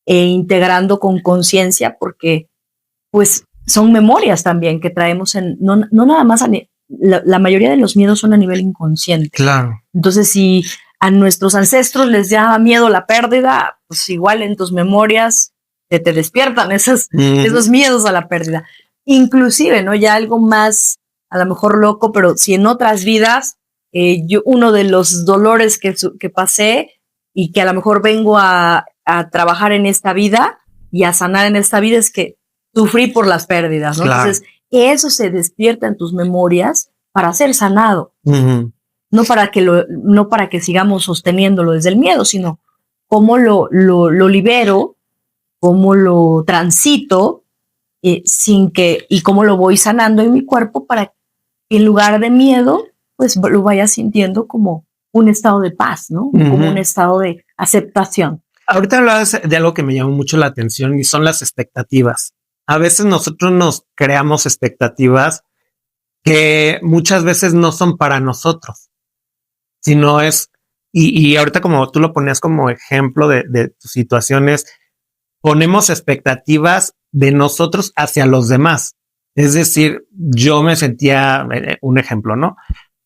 e integrando con conciencia, porque pues son memorias también que traemos no nada más la mayoría de los miedos son a nivel inconsciente. Claro. Entonces, si a nuestros ancestros les llama miedo la pérdida, pues igual en tus memorias te despiertan esos miedos a la pérdida. Inclusive, ¿no? Ya algo más, a lo mejor loco, pero si en otras vidas, uno de los dolores que pasé y que a lo mejor vengo a a trabajar en esta vida y a sanar en esta vida es que sufrí por las pérdidas, ¿no? Claro. Entonces, eso se despierta en tus memorias para ser sanado. Ujú. No para que sigamos sosteniéndolo desde el miedo, sino cómo lo libero, cómo lo transito, y cómo lo voy sanando en mi cuerpo para que en lugar de miedo, pues lo vaya sintiendo como un estado de paz, ¿no? Ujú. Como un estado de aceptación. Ahorita hablabas de algo que me llamó mucho la atención y son las expectativas. A veces nosotros nos creamos expectativas que muchas veces no son para nosotros, sino es, y ahorita como tú lo ponías como ejemplo de tus situaciones, ponemos expectativas de nosotros hacia los demás. Es decir, yo me sentía, un ejemplo, ¿no?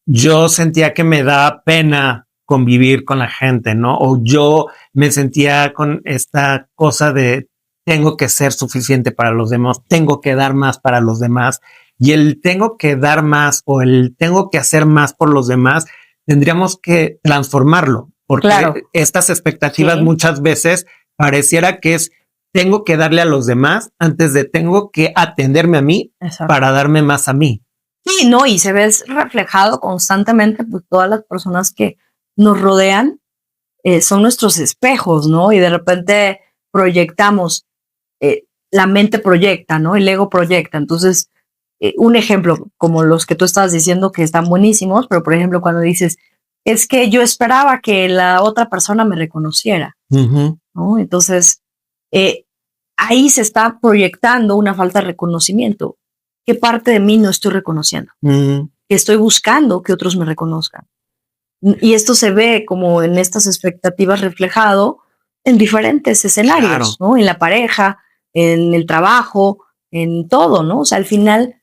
Yo sentía que me da pena convivir con la gente, ¿no? O yo me sentía con esta cosa de tengo que ser suficiente para los demás, tengo que dar más para los demás. Y el tengo que dar más o el tengo que hacer más por los demás, tendríamos que transformarlo, porque Claro. estas expectativas Sí. muchas veces pareciera que es tengo que darle a los demás antes de tengo que atenderme a mí Exacto. para darme más a mí. Sí, no, y se ve reflejado constantemente, pues todas las personas que nos rodean son nuestros espejos, ¿no? Y de repente proyectamos, la mente proyecta, ¿no? El ego proyecta. Entonces, un ejemplo, como los que tú estabas diciendo que están buenísimos, pero por ejemplo, cuando dices, es que yo esperaba que la otra persona me reconociera, Ujú. ¿no? Entonces, ahí se está proyectando una falta de reconocimiento. ¿Qué parte de mí no estoy reconociendo? Mm, Que estoy buscando que otros me reconozcan. Y esto se ve como en estas expectativas reflejado en diferentes escenarios, Claro. ¿no? En la pareja, en el trabajo, en todo, ¿no? O sea, al final,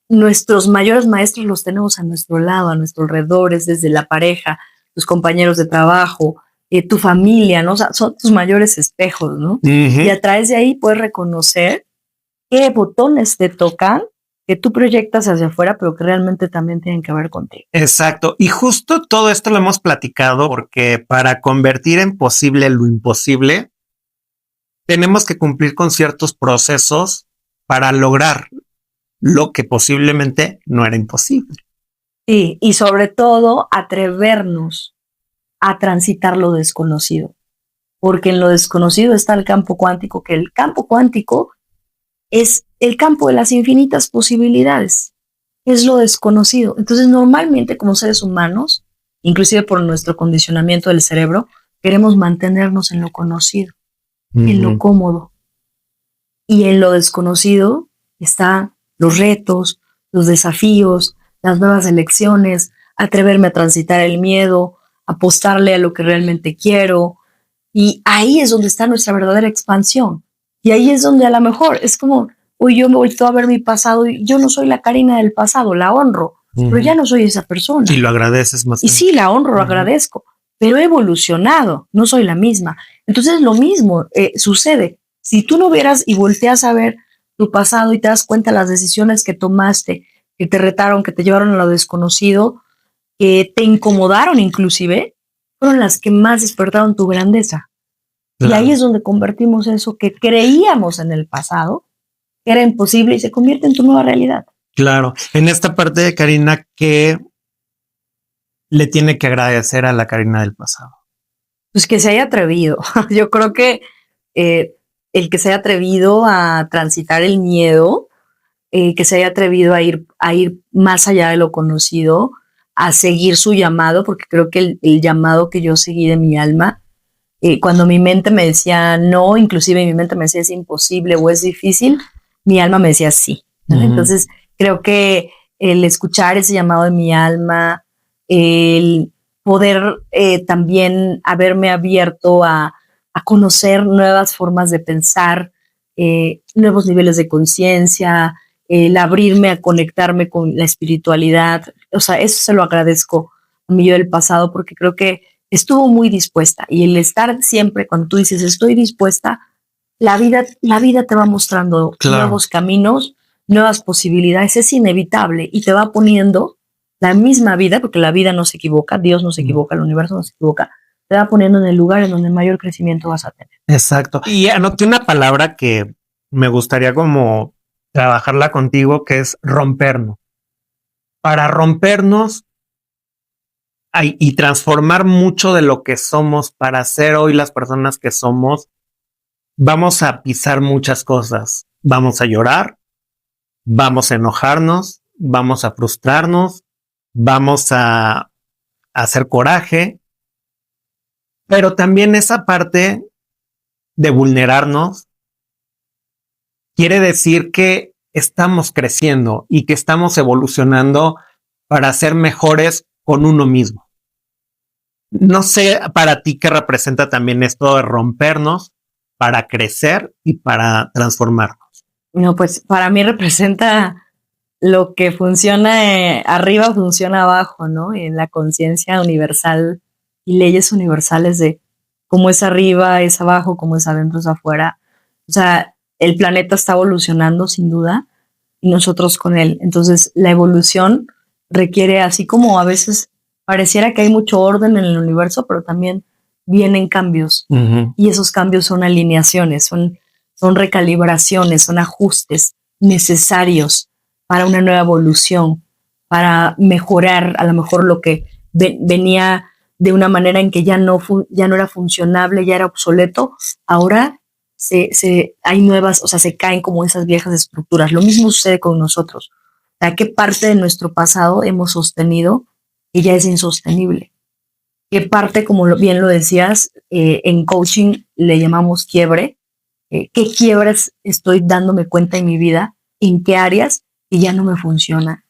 nuestros mayores maestros los tenemos a nuestro lado, a nuestro alrededor, es desde la pareja, tus compañeros de trabajo, tu familia, ¿no? O sea, son tus mayores espejos, ¿no? ujú. Y a través de ahí puedes reconocer qué botones te tocan que tú proyectas hacia afuera, pero que realmente también tienen que ver contigo. Exacto. Y justo todo esto lo hemos platicado porque para convertir en posible lo imposible, tenemos que cumplir con ciertos procesos para lograr lo que posiblemente no era imposible. Sí, y sobre todo atrevernos a transitar lo desconocido, porque en lo desconocido está el campo cuántico, que el campo cuántico es el campo de las infinitas posibilidades, es lo desconocido. Entonces, normalmente como seres humanos, inclusive por nuestro condicionamiento del cerebro, queremos mantenernos en lo conocido, en lo Ujú. cómodo. Y en lo desconocido están los retos, los desafíos, las nuevas elecciones, atreverme a transitar el miedo, apostarle a lo que realmente quiero. Y ahí es donde está nuestra verdadera expansión. Y ahí es donde a lo mejor es como, uy, yo me volteo a ver mi pasado y yo no soy la Karina del pasado, la honro, pero ya no soy esa persona. Y lo agradeces más. Y sí, la honro, lo agradezco, pero he evolucionado, no soy la misma. Entonces lo mismo sucede. Si tú no vieras y volteas a ver tu pasado y te das cuenta de las decisiones que tomaste, que te retaron, que te llevaron a lo desconocido, que te incomodaron inclusive, fueron las que más despertaron tu grandeza. Claro. Y ahí es donde convertimos eso que creíamos en el pasado, que era imposible y se convierte en tu nueva realidad. Claro. En esta parte de Karina, ¿qué le tiene que agradecer a la Karina del pasado? Pues que se haya atrevido. Yo creo que el que se haya atrevido a transitar el miedo, que se haya atrevido a ir más allá de lo conocido, a seguir su llamado, porque creo que el llamado que yo seguí de mi alma, cuando mi mente me decía no, inclusive mi mente me decía es imposible o es difícil, mi alma me decía sí. ¿No? Entonces creo que el escuchar ese llamado de mi alma, el poder también haberme abierto a conocer nuevas formas de pensar, nuevos niveles de conciencia, el abrirme a conectarme con la espiritualidad. O sea, eso se lo agradezco a mi yo del pasado porque creo que estuvo muy dispuesta y el estar siempre, cuando tú dices estoy dispuesta, la vida te va mostrando nuevos caminos, nuevas posibilidades, es inevitable y te va poniendo la misma vida, porque la vida no se equivoca, Dios no se equivoca, el universo no se equivoca, te va poniendo en el lugar en donde mayor crecimiento vas a tener. Exacto. Y anoté una palabra que me gustaría como trabajarla contigo, que es rompernos. Para rompernos y transformar mucho de lo que somos para ser hoy las personas que somos, vamos a pisar muchas cosas. Vamos a llorar, vamos a enojarnos, vamos a frustrarnos, vamos a hacer coraje, pero también esa parte de vulnerarnos quiere decir que estamos creciendo y que estamos evolucionando para ser mejores con uno mismo. No sé para ti qué representa también esto de rompernos para crecer y para transformarnos. No, pues para mí representa lo que funciona arriba, funciona abajo, ¿no? En la conciencia universal y leyes universales de cómo es arriba, es abajo, cómo es adentro, es afuera. O sea, el planeta está evolucionando sin duda y nosotros con él. Entonces, la evolución requiere, así como a veces pareciera que hay mucho orden en el universo, pero también vienen cambios. Y esos cambios son alineaciones, son recalibraciones, son ajustes necesarios para una nueva evolución, para mejorar a lo mejor lo que venía de una manera en que ya no era funcionable, ya era obsoleto. Ahora hay nuevas, o sea, se caen como esas viejas estructuras. Lo mismo sucede con nosotros. O sea, ¿qué parte de nuestro pasado hemos sostenido y ya es insostenible? ¿Qué parte, como bien lo decías, en coaching le llamamos quiebre? ¿Qué quiebres estoy dándome cuenta en mi vida? ¿En qué áreas? Y ya no me funciona.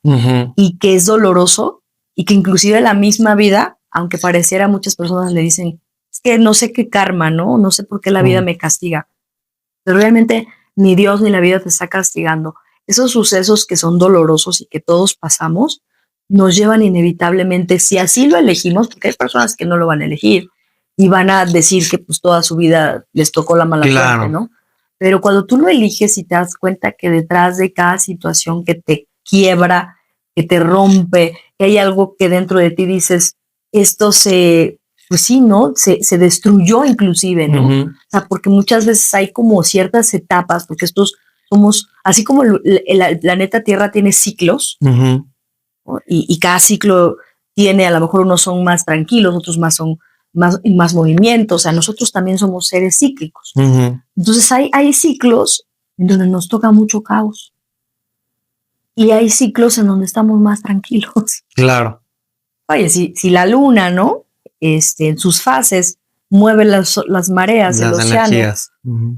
Y que es doloroso y que inclusive la misma vida, aunque pareciera, muchas personas le dicen, es que no sé qué karma, ¿no? No sé por qué la vida me castiga. Pero realmente ni Dios ni la vida te está castigando. Esos sucesos que son dolorosos y que todos pasamos nos llevan inevitablemente, si así lo elegimos, porque hay personas que no lo van a elegir y van a decir que pues toda su vida les tocó la mala suerte, ¿no? Pero cuando tú lo eliges y te das cuenta que detrás de cada situación que te quiebra, que te rompe, que hay algo que dentro de ti dices, esto pues sí, ¿no? Se destruyó inclusive, ¿no? O sea, porque muchas veces hay como ciertas etapas, porque estos somos, así como el planeta Tierra tiene ciclos, ¿no? Y cada ciclo tiene, a lo mejor unos son más tranquilos, otros son más movimiento. O sea, nosotros también somos seres cíclicos. Entonces hay ciclos en donde nos toca mucho caos y hay ciclos en donde estamos más tranquilos. Claro. Oye, si la luna, ¿no? En sus fases mueve las mareas, el océano,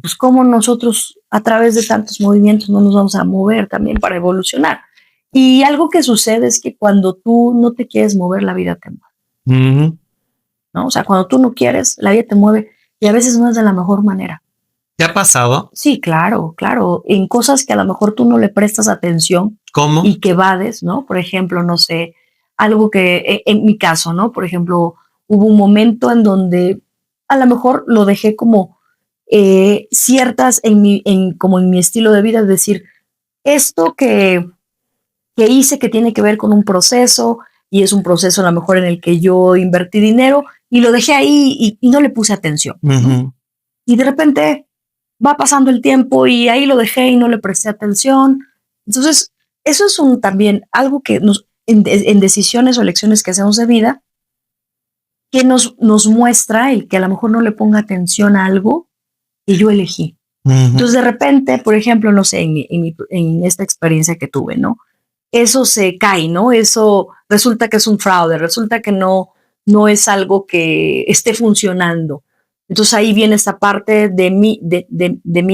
pues cómo nosotros a través de tantos movimientos no nos vamos a mover también para evolucionar. Y algo que sucede es que cuando tú no te quieres mover, la vida te mueve. ¿No? O sea, cuando tú no quieres, la vida te mueve y a veces no es de la mejor manera. ¿Te ha pasado? Sí, claro. En cosas que a lo mejor tú no le prestas atención. ¿Cómo? Y que evades, ¿no? Por ejemplo, no sé, algo que en mi caso, ¿no? Por ejemplo, hubo un momento en donde a lo mejor lo dejé como ciertas como en mi estilo de vida, es decir, esto que hice que tiene que ver con un proceso y es un proceso a lo mejor en el que yo invertí dinero y lo dejé ahí y no le puse atención. ¿No? Y de repente va pasando el tiempo y ahí lo dejé y no le presté atención. Entonces, eso es también algo que en decisiones o elecciones que hacemos de vida, que nos muestra el que a lo mejor no le ponga atención a algo que yo elegí. Entonces, de repente, por ejemplo, no sé, en esta experiencia que tuve, ¿no? Eso se cae, ¿no? Eso resulta que es un fraude, resulta que no es algo que esté funcionando. Entonces ahí viene esta parte de mi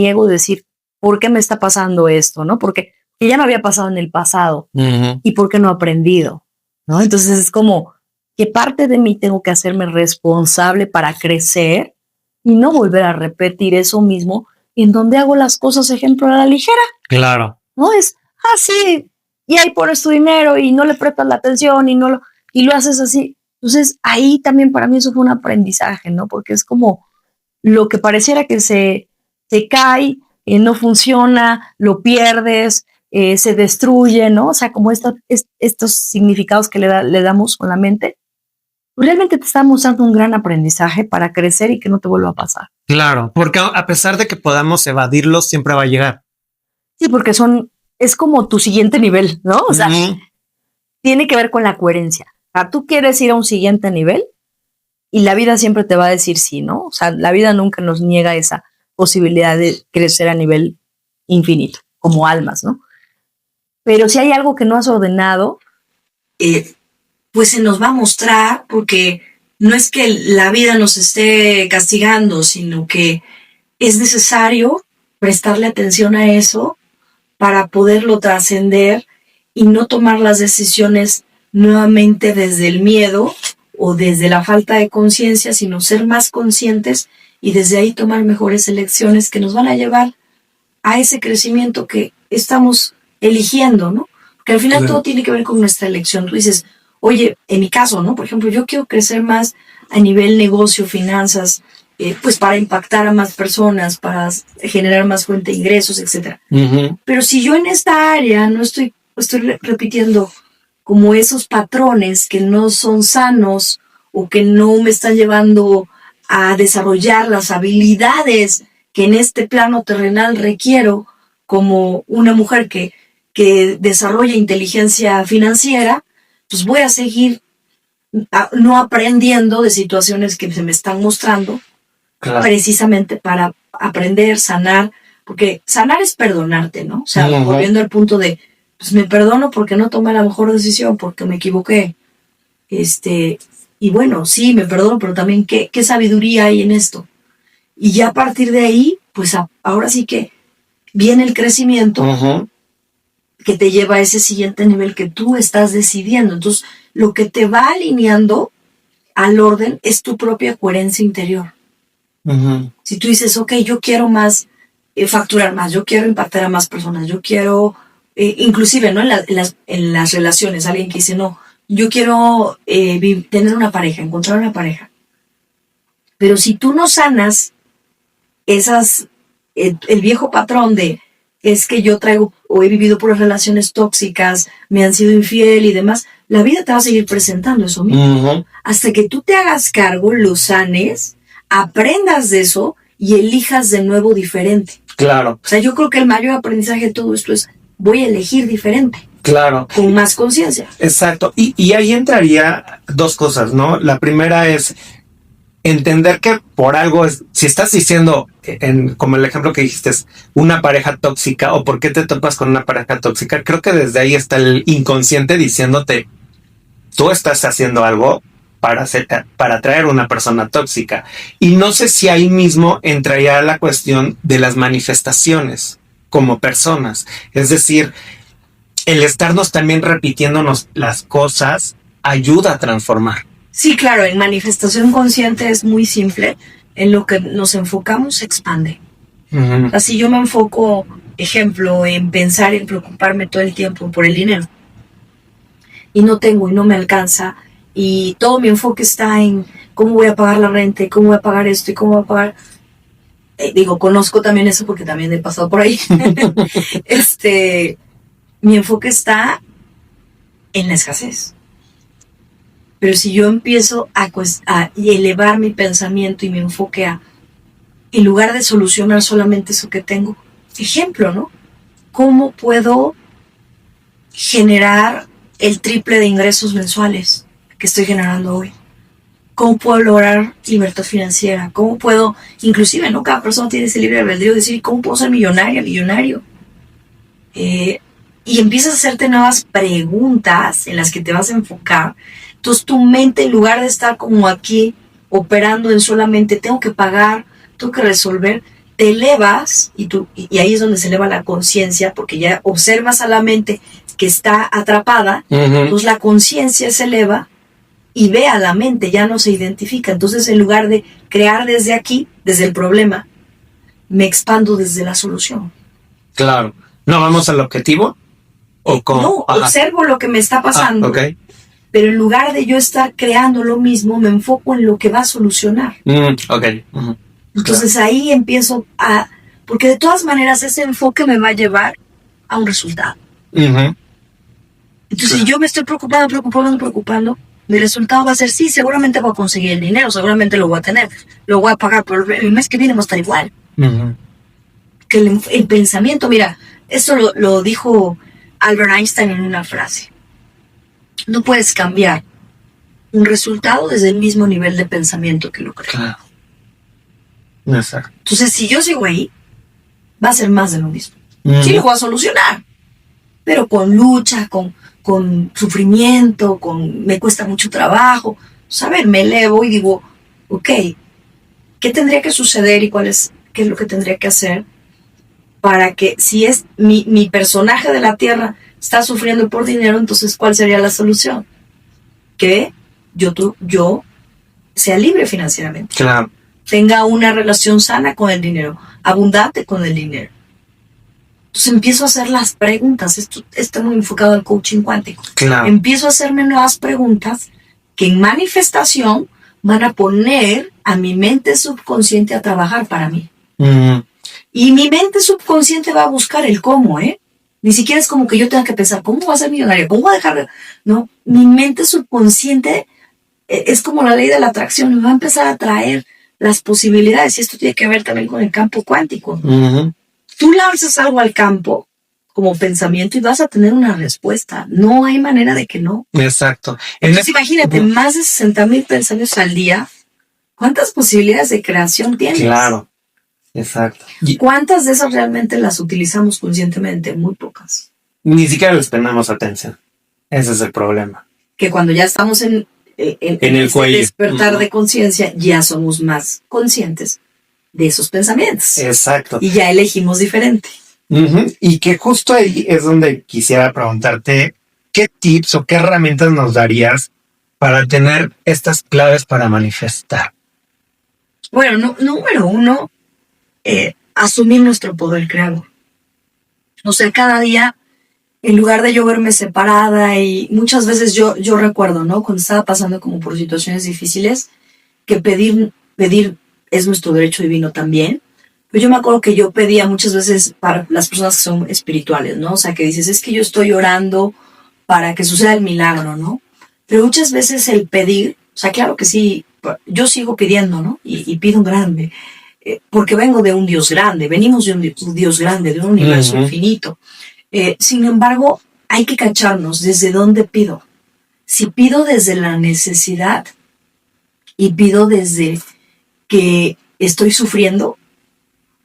ego de decir, ¿por qué me está pasando esto? ¿No? Porque ya me había pasado en el pasado y ¿por qué no he aprendido? ¿No? Entonces es como, ¿qué parte de mí tengo que hacerme responsable para crecer y no volver a repetir eso mismo en donde hago las cosas, ejemplo, a la ligera? Claro. No es, sí, y ahí pones tu dinero y no le prestas la atención y lo haces así. Entonces ahí también para mí eso fue un aprendizaje, ¿no? Porque es como lo que pareciera que se cae, no funciona, lo pierdes, se destruye, ¿no? O sea, como estos significados que le damos con la mente, realmente te está mostrando un gran aprendizaje para crecer y que no te vuelva a pasar. Claro, porque a pesar de que podamos evadirlo, siempre va a llegar. Sí, porque es como tu siguiente nivel, ¿no? O sea, tiene que ver con la coherencia. O sea, tú quieres ir a un siguiente nivel y la vida siempre te va a decir sí, ¿no? O sea, la vida nunca nos niega esa posibilidad de crecer a nivel infinito, como almas, ¿no? Pero si hay algo que no has ordenado, pues se nos va a mostrar, porque no es que la vida nos esté castigando, sino que es necesario prestarle atención a eso para poderlo trascender y no tomar las decisiones nuevamente desde el miedo o desde la falta de conciencia, sino ser más conscientes y desde ahí tomar mejores elecciones que nos van a llevar a ese crecimiento que estamos eligiendo, ¿no? Porque al final todo tiene que ver con nuestra elección. Tú dices, oye, en mi caso, ¿no? Por ejemplo, yo quiero crecer más a nivel negocio, finanzas, pues para impactar a más personas, para generar más fuente de ingresos, etc. Pero si yo en esta área no estoy repitiendo como esos patrones que no son sanos o que no me están llevando a desarrollar las habilidades que en este plano terrenal requiero, como una mujer que desarrolla inteligencia financiera, pues voy a seguir no aprendiendo de situaciones que se me están mostrando, precisamente para aprender, sanar, porque sanar es perdonarte, ¿no? O sea, volviendo al punto de, pues me perdono porque no tomé la mejor decisión, porque me equivoqué. Y bueno, sí, me perdono, pero también qué sabiduría hay en esto. Y ya a partir de ahí, pues ahora sí que viene el crecimiento que te lleva a ese siguiente nivel que tú estás decidiendo. Entonces, lo que te va alineando al orden es tu propia coherencia interior. Si tú dices, ok, yo quiero más, facturar más, yo quiero impactar a más personas, yo quiero, inclusive, ¿no? En las relaciones, alguien que dice, no, yo quiero tener una pareja, encontrar una pareja. Pero si tú no sanas el viejo patrón de, es que yo traigo o he vivido por relaciones tóxicas, me han sido infiel y demás, la vida te va a seguir presentando eso mismo. Hasta que tú te hagas cargo, lo sanes, aprendas de eso y elijas de nuevo diferente. Claro. O sea, yo creo que el mayor aprendizaje de todo esto es, voy a elegir diferente. Claro. Con más conciencia. Exacto. Y ahí entraría dos cosas, ¿no? La primera es entender que por algo es, si estás diciendo, como el ejemplo que dijiste, es una pareja tóxica o por qué te topas con una pareja tóxica, creo que desde ahí está el inconsciente diciéndote, tú estás haciendo algo para atraer una persona tóxica. Y no sé si ahí mismo entraría la cuestión de las manifestaciones como personas. Es decir, el estarnos también repitiéndonos las cosas ayuda a transformar. Sí, claro, en manifestación consciente es muy simple. En lo que nos enfocamos se expande. Así yo me enfoco, ejemplo, en pensar, en preocuparme todo el tiempo por el dinero. Y no tengo y no me alcanza. Y todo mi enfoque está en cómo voy a pagar la renta, y cómo voy a pagar esto y cómo voy a pagar. Conozco también eso porque también he pasado por ahí. Mi enfoque está en la escasez. Pero si yo empiezo a elevar mi pensamiento y mi enfoque en lugar de solucionar solamente eso que tengo, ejemplo, ¿no? ¿Cómo puedo generar el triple de ingresos mensuales que estoy generando hoy? ¿Cómo puedo lograr libertad financiera? ¿Cómo puedo, inclusive, ¿no? Cada persona tiene ese libre albedrío de decir, ¿cómo puedo ser millonario? Y empiezas a hacerte nuevas preguntas en las que te vas a enfocar. Entonces tu mente, en lugar de estar como aquí operando en solamente tengo que pagar, tengo que resolver, te elevas y ahí es donde se eleva la conciencia, porque ya observas a la mente que está atrapada. Entonces la conciencia se eleva y ve a la mente, ya no se identifica. Entonces, en lugar de crear desde aquí, desde el problema, me expando desde la solución. Claro. ¿No vamos al objetivo? No, observo lo que me está pasando. Okay. Pero en lugar de yo estar creando lo mismo, me enfoco en lo que va a solucionar. Entonces ahí empiezo porque de todas maneras ese enfoque me va a llevar a un resultado. Entonces si yo me estoy preocupando, mi resultado va a ser, sí, seguramente voy a conseguir el dinero, seguramente lo voy a tener, lo voy a pagar, pero el mes que viene va a estar igual. Que el pensamiento, mira, eso lo dijo Albert Einstein en una frase. No puedes cambiar un resultado desde el mismo nivel de pensamiento que lo creas. Claro. Exacto. Entonces, si yo sigo ahí, va a ser más de lo mismo. Sí lo voy a solucionar, pero con lucha, con sufrimiento, me cuesta mucho trabajo. Saber, me elevo y digo, ok, ¿qué tendría que suceder y qué es lo que tendría que hacer para que, si es mi personaje de la Tierra está sufriendo por dinero, entonces ¿cuál sería la solución? Que yo sea libre financieramente. Claro. Tenga una relación sana con el dinero, abundante con el dinero. Entonces empiezo a hacer las preguntas. Esto está muy enfocado al coaching cuántico. Claro. Empiezo a hacerme nuevas preguntas que en manifestación van a poner a mi mente subconsciente a trabajar para mí. Y mi mente subconsciente va a buscar el cómo, Ni siquiera es como que yo tenga que pensar, ¿cómo voy a ser millonario? ¿Cómo voy a dejar de...? No, mi mente subconsciente es como la ley de la atracción. Me va a empezar a traer las posibilidades. Y esto tiene que ver también con el campo cuántico. Tú lanzas algo al campo como pensamiento y vas a tener una respuesta. No hay manera de que no. Exacto. Entonces imagínate, más de 60,000 pensamientos al día. ¿Cuántas posibilidades de creación tienes? Claro. Exacto. ¿Cuántas de esas realmente las utilizamos conscientemente? Muy pocas. Ni siquiera les prestamos atención. Ese es el problema. Que cuando ya estamos en el cuello, despertar de conciencia, ya somos más conscientes de esos pensamientos. Exacto. Y ya elegimos diferente. Y que justo ahí es donde quisiera preguntarte qué tips o qué herramientas nos darías para tener estas claves para manifestar. Bueno, número uno, asumir nuestro poder creador. O sea, cada día, en lugar de yo verme separada, y muchas veces yo recuerdo, ¿no? Cuando estaba pasando como por situaciones difíciles, que pedir es nuestro derecho divino también. Pero yo me acuerdo que yo pedía muchas veces para las personas que son espirituales, ¿no? O sea, que dices, es que yo estoy orando para que suceda el milagro, ¿no? Pero muchas veces el pedir, o sea, claro que sí, yo sigo pidiendo, ¿no? Y pido grande, porque vengo de un Dios grande, venimos de un Dios grande, de un universo infinito. Sin embargo, hay que cacharnos desde dónde pido. Si pido desde la necesidad y pido desde que estoy sufriendo,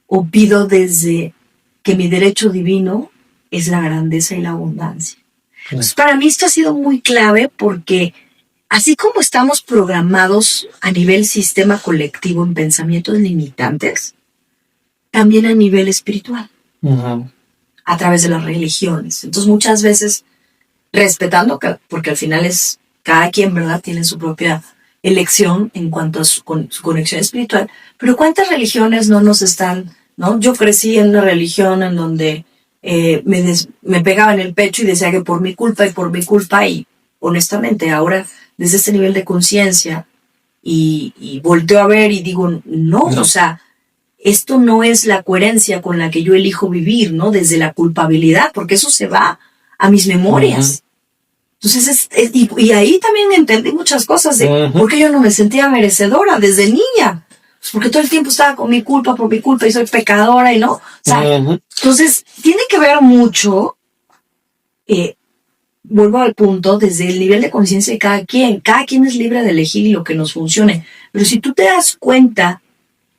o pido desde que mi derecho divino es la grandeza y la abundancia. Entonces, para mí esto ha sido muy clave porque así como estamos programados a nivel sistema colectivo en pensamientos limitantes, también a nivel espiritual, a través de las religiones. Entonces muchas veces, respetando, porque al final es cada quien, ¿verdad?, tiene su propia elección en cuanto a su conexión espiritual, pero ¿cuántas religiones no nos están, no? Yo crecí en una religión en donde me pegaba en el pecho y decía que por mi culpa, y honestamente ahora desde este nivel de conciencia y volteo a ver y digo, no, o sea, esto no es la coherencia con la que yo elijo vivir, ¿no? Desde la culpabilidad, porque eso se va a mis memorias. Entonces, y ahí también entendí muchas cosas de por qué yo no me sentía merecedora desde niña. Pues porque todo el tiempo estaba con mi culpa, por mi culpa, y soy pecadora y no. O sea, entonces, tiene que ver mucho, vuelvo al punto, desde el nivel de conciencia de cada quien. Cada quien es libre de elegir lo que nos funcione. Pero si tú te das cuenta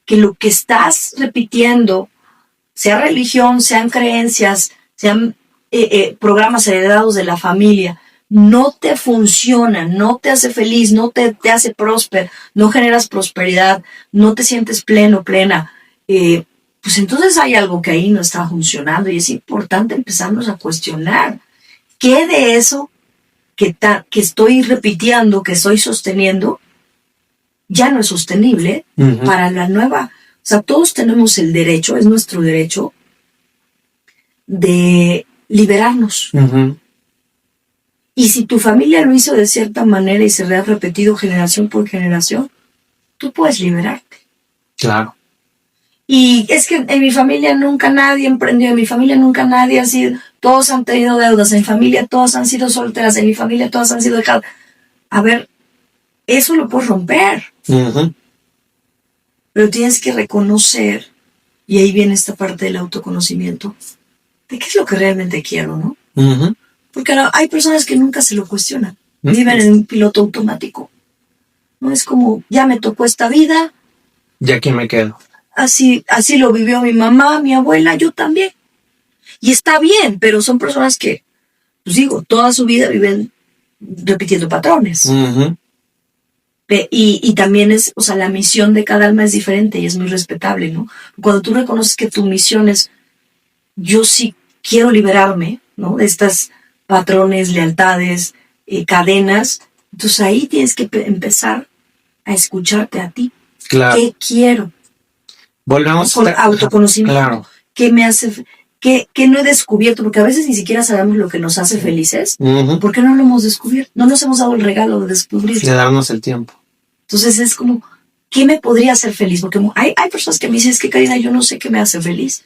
que lo que estás repitiendo, sea religión, sean creencias, sean programas heredados de la familia, no te funciona, no te hace feliz, no te hace próspero, no generas prosperidad, no te sientes pleno, plena, pues entonces hay algo que ahí no está funcionando y es importante empezarnos a cuestionar qué de eso que estoy repitiendo, que estoy sosteniendo, ya no es sostenible para la nueva. O sea, todos tenemos el derecho, es nuestro derecho de liberarnos. Y si tu familia lo hizo de cierta manera y se ha repetido generación por generación, tú puedes liberarte. Claro. Y es que en mi familia nunca nadie emprendió, en mi familia nunca nadie ha sido, todos han tenido deudas, en mi familia todos han sido solteras, en mi familia todos han sido dejados. A ver, eso lo puedes romper. Ujú. Pero tienes que reconocer, y ahí viene esta parte del autoconocimiento, de qué es lo que realmente quiero, ¿no? Ujú. Porque hay personas que nunca se lo cuestionan. Viven en un piloto automático. No es como, ya me tocó esta vida, ¿Y aquí me quedo? así lo vivió mi mamá, mi abuela, yo también. Y está bien, pero son personas que, pues digo, toda su vida viven repitiendo patrones. Ujú. Y también es, o sea, la misión de cada alma es diferente y es muy respetable, ¿no? Cuando tú reconoces que tu misión es, yo sí quiero liberarme, ¿no? De estas patrones, lealtades, cadenas, entonces ahí tienes que empezar a escucharte a ti. Claro. ¿Qué quiero? Volvemos Con autoconocimiento. Claro. ¿Qué me hace, qué no he descubierto? Porque a veces ni siquiera sabemos lo que nos hace felices. Ujú. ¿Por qué no lo hemos descubierto? No nos hemos dado el regalo de descubrir. De darnos el tiempo. Entonces es como, ¿qué me podría hacer feliz? Porque hay personas que me dicen, es que Karina, yo no sé qué me hace feliz.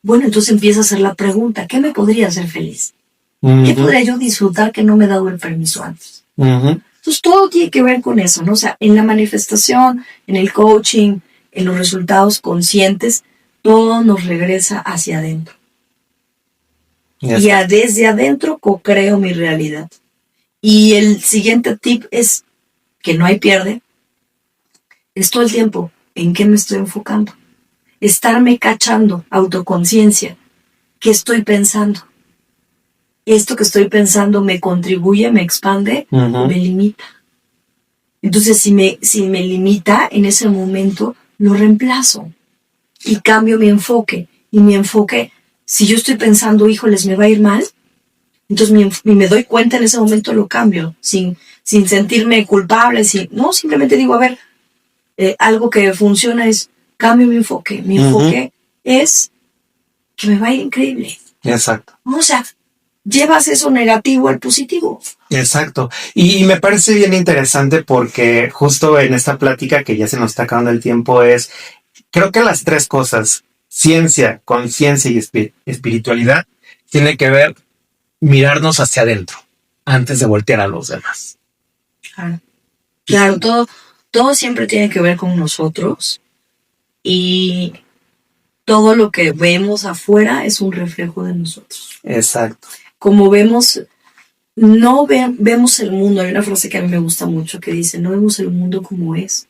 Bueno, entonces empieza a hacer la pregunta, ¿qué me podría hacer feliz? Ujú. ¿Qué podría yo disfrutar que no me he dado el permiso antes? Ujú. Entonces todo tiene que ver con eso, ¿no? O sea, en la manifestación, en el coaching, en los resultados conscientes, todo nos regresa hacia adentro. Ya Y está. desde adentro co-creo mi realidad. Y el siguiente tip es que no hay pierde, es todo el tiempo en qué me estoy enfocando. Estarme cachando, autoconciencia, qué estoy pensando. Esto que estoy pensando me contribuye, me expande, Ujú. me limita. Entonces, si me limita, en ese momento lo reemplazo y cambio mi enfoque. Y mi enfoque, si yo estoy pensando, híjoles, me va a ir mal, entonces me doy cuenta en ese momento, lo cambio, sin sentirme culpable. No, simplemente digo, a ver, algo que funciona es, cambio mi enfoque. Mi enfoque es que me va a ir increíble. Exacto. O sea, llevas eso negativo al positivo. Exacto. Y me parece bien interesante porque justo en esta plática que ya se nos está acabando el tiempo creo que las tres cosas, ciencia, conciencia y espiritualidad, tiene que ver mirarnos hacia adentro antes de voltear a los demás. Claro, todo siempre tiene que ver con nosotros y todo lo que vemos afuera es un reflejo de nosotros. Exacto. Como vemos, vemos el mundo. Hay una frase que a mí me gusta mucho que dice, no vemos el mundo como es,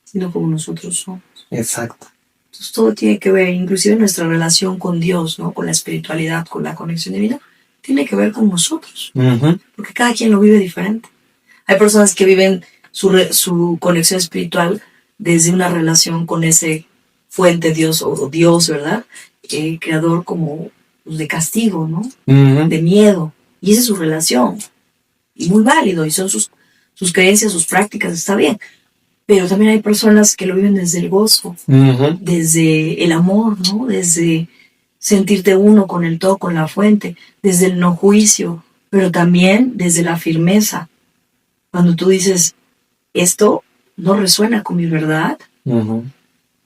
sino como nosotros somos. Exacto. Entonces todo tiene que ver, inclusive nuestra relación con Dios, ¿no? Con la espiritualidad, con la conexión divina, tiene que ver con nosotros. Ujú. Porque cada quien lo vive diferente. Hay personas que viven su conexión espiritual desde una relación con ese fuente Dios o Dios, ¿verdad? Creador como pues, de castigo, ¿no? Ujú. De miedo. Y esa es su relación. Y muy válido. Y son sus creencias, sus prácticas, está bien. Pero también hay personas que lo viven desde el gozo, Ujú. desde el amor, ¿no? Desde sentirte uno con el todo, con la fuente, desde el no juicio, pero también desde la firmeza. Cuando tú dices, esto no resuena con mi verdad Ujú.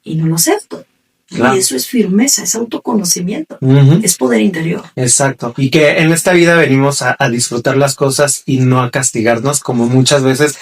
y no lo acepto. Claro. Y eso es firmeza, es autoconocimiento, Ujú. es poder interior. Exacto. Y que en esta vida venimos a disfrutar las cosas y no a castigarnos, como muchas veces,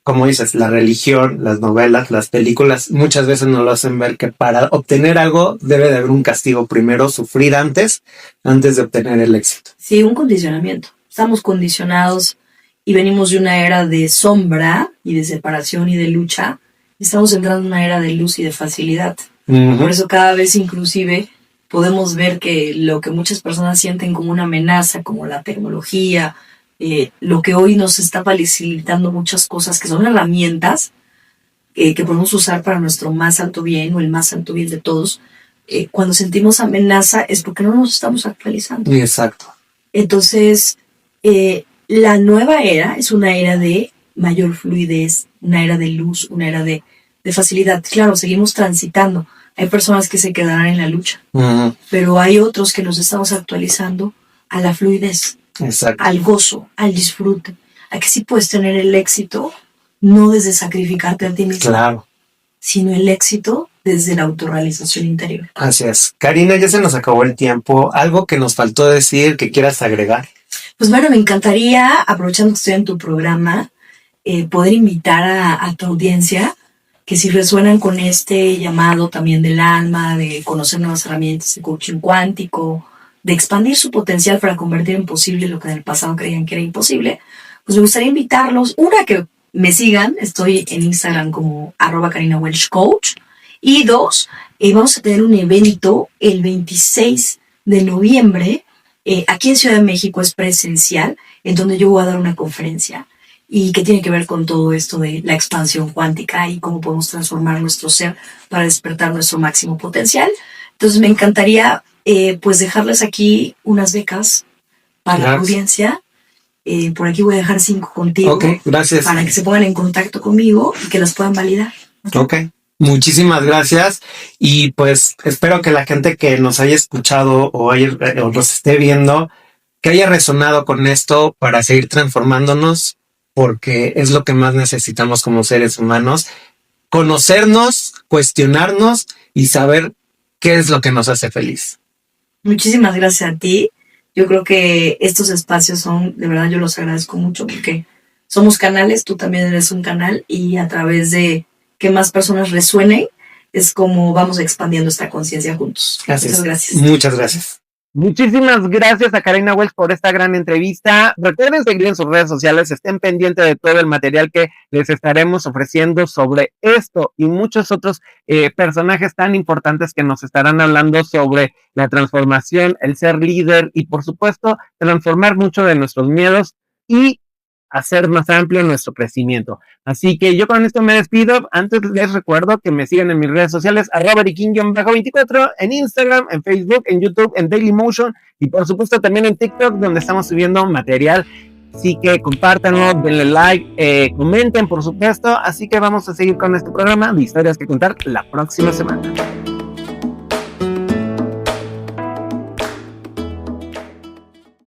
como dices, la religión, las novelas, las películas, muchas veces nos lo hacen ver que para obtener algo debe de haber un castigo primero, sufrir antes de obtener el éxito. Sí, un condicionamiento. Estamos condicionados y venimos de una era de sombra y de separación y de lucha. Estamos entrando en una era de luz y de facilidad. Ujú. Por eso cada vez inclusive podemos ver que lo que muchas personas sienten como una amenaza, como la tecnología, lo que hoy nos está facilitando muchas cosas que son herramientas que podemos usar para nuestro más alto bien o el más alto bien de todos, cuando sentimos amenaza es porque no nos estamos actualizando. Exacto. Entonces, la nueva era es una era de mayor fluidez, una era de luz, una era de facilidad. Claro, seguimos transitando. Hay personas que se quedarán en la lucha, Ujú. pero hay otros que nos estamos actualizando a la fluidez, Exacto. al gozo, al disfrute, a que sí puedes tener el éxito, no desde sacrificarte a ti mismo, Claro. sino el éxito desde la autorrealización interior. Así es. Karina, ya se nos acabó el tiempo. ¿Algo que nos faltó decir que quieras agregar? Pues bueno, me encantaría, aprovechando que estoy en tu programa, poder invitar a tu audiencia que si resuenan con este llamado también del alma, de conocer nuevas herramientas de coaching cuántico, de expandir su potencial para convertir en posible lo que en el pasado creían que era imposible, pues me gustaría invitarlos, una, que me sigan, estoy en Instagram como @KarinaWelchCoach, y dos, vamos a tener un evento el 26 de noviembre, aquí en Ciudad de México, es presencial, en donde yo voy a dar una conferencia y que tiene que ver con todo esto de la expansión cuántica y cómo podemos transformar nuestro ser para despertar nuestro máximo potencial. Entonces me encantaría pues dejarles aquí unas becas para la audiencia. Por aquí voy a dejar 5 contigo. Ok, gracias. Para que se pongan en contacto conmigo y que las puedan validar. Ok. Muchísimas gracias y pues espero que la gente que nos haya escuchado o nos esté viendo, que haya resonado con esto para seguir transformándonos, porque es lo que más necesitamos como seres humanos, conocernos, cuestionarnos y saber qué es lo que nos hace feliz. Muchísimas gracias a ti. Yo creo que estos espacios son, de verdad, yo los agradezco mucho porque somos canales, tú también eres un canal y a través de que más personas resuenen es como vamos expandiendo esta conciencia juntos. Gracias. Muchas gracias. Muchas gracias. Muchísimas gracias a Karina Welch por esta gran entrevista. Recuerden seguir en sus redes sociales, estén pendientes de todo el material que les estaremos ofreciendo sobre esto y muchos otros personajes tan importantes que nos estarán hablando sobre la transformación, el ser líder y por supuesto transformar mucho de nuestros miedos y hacer más amplio nuestro crecimiento. Así que yo con esto me despido. Antes les recuerdo que me sigan en mis redes sociales, @erikin_24, en Instagram, en Facebook, en YouTube, en Dailymotion y por supuesto también en TikTok, donde estamos subiendo material. Así que compártanlo, denle like, comenten por supuesto. Así que vamos a seguir con este programa de historias que contar la próxima semana.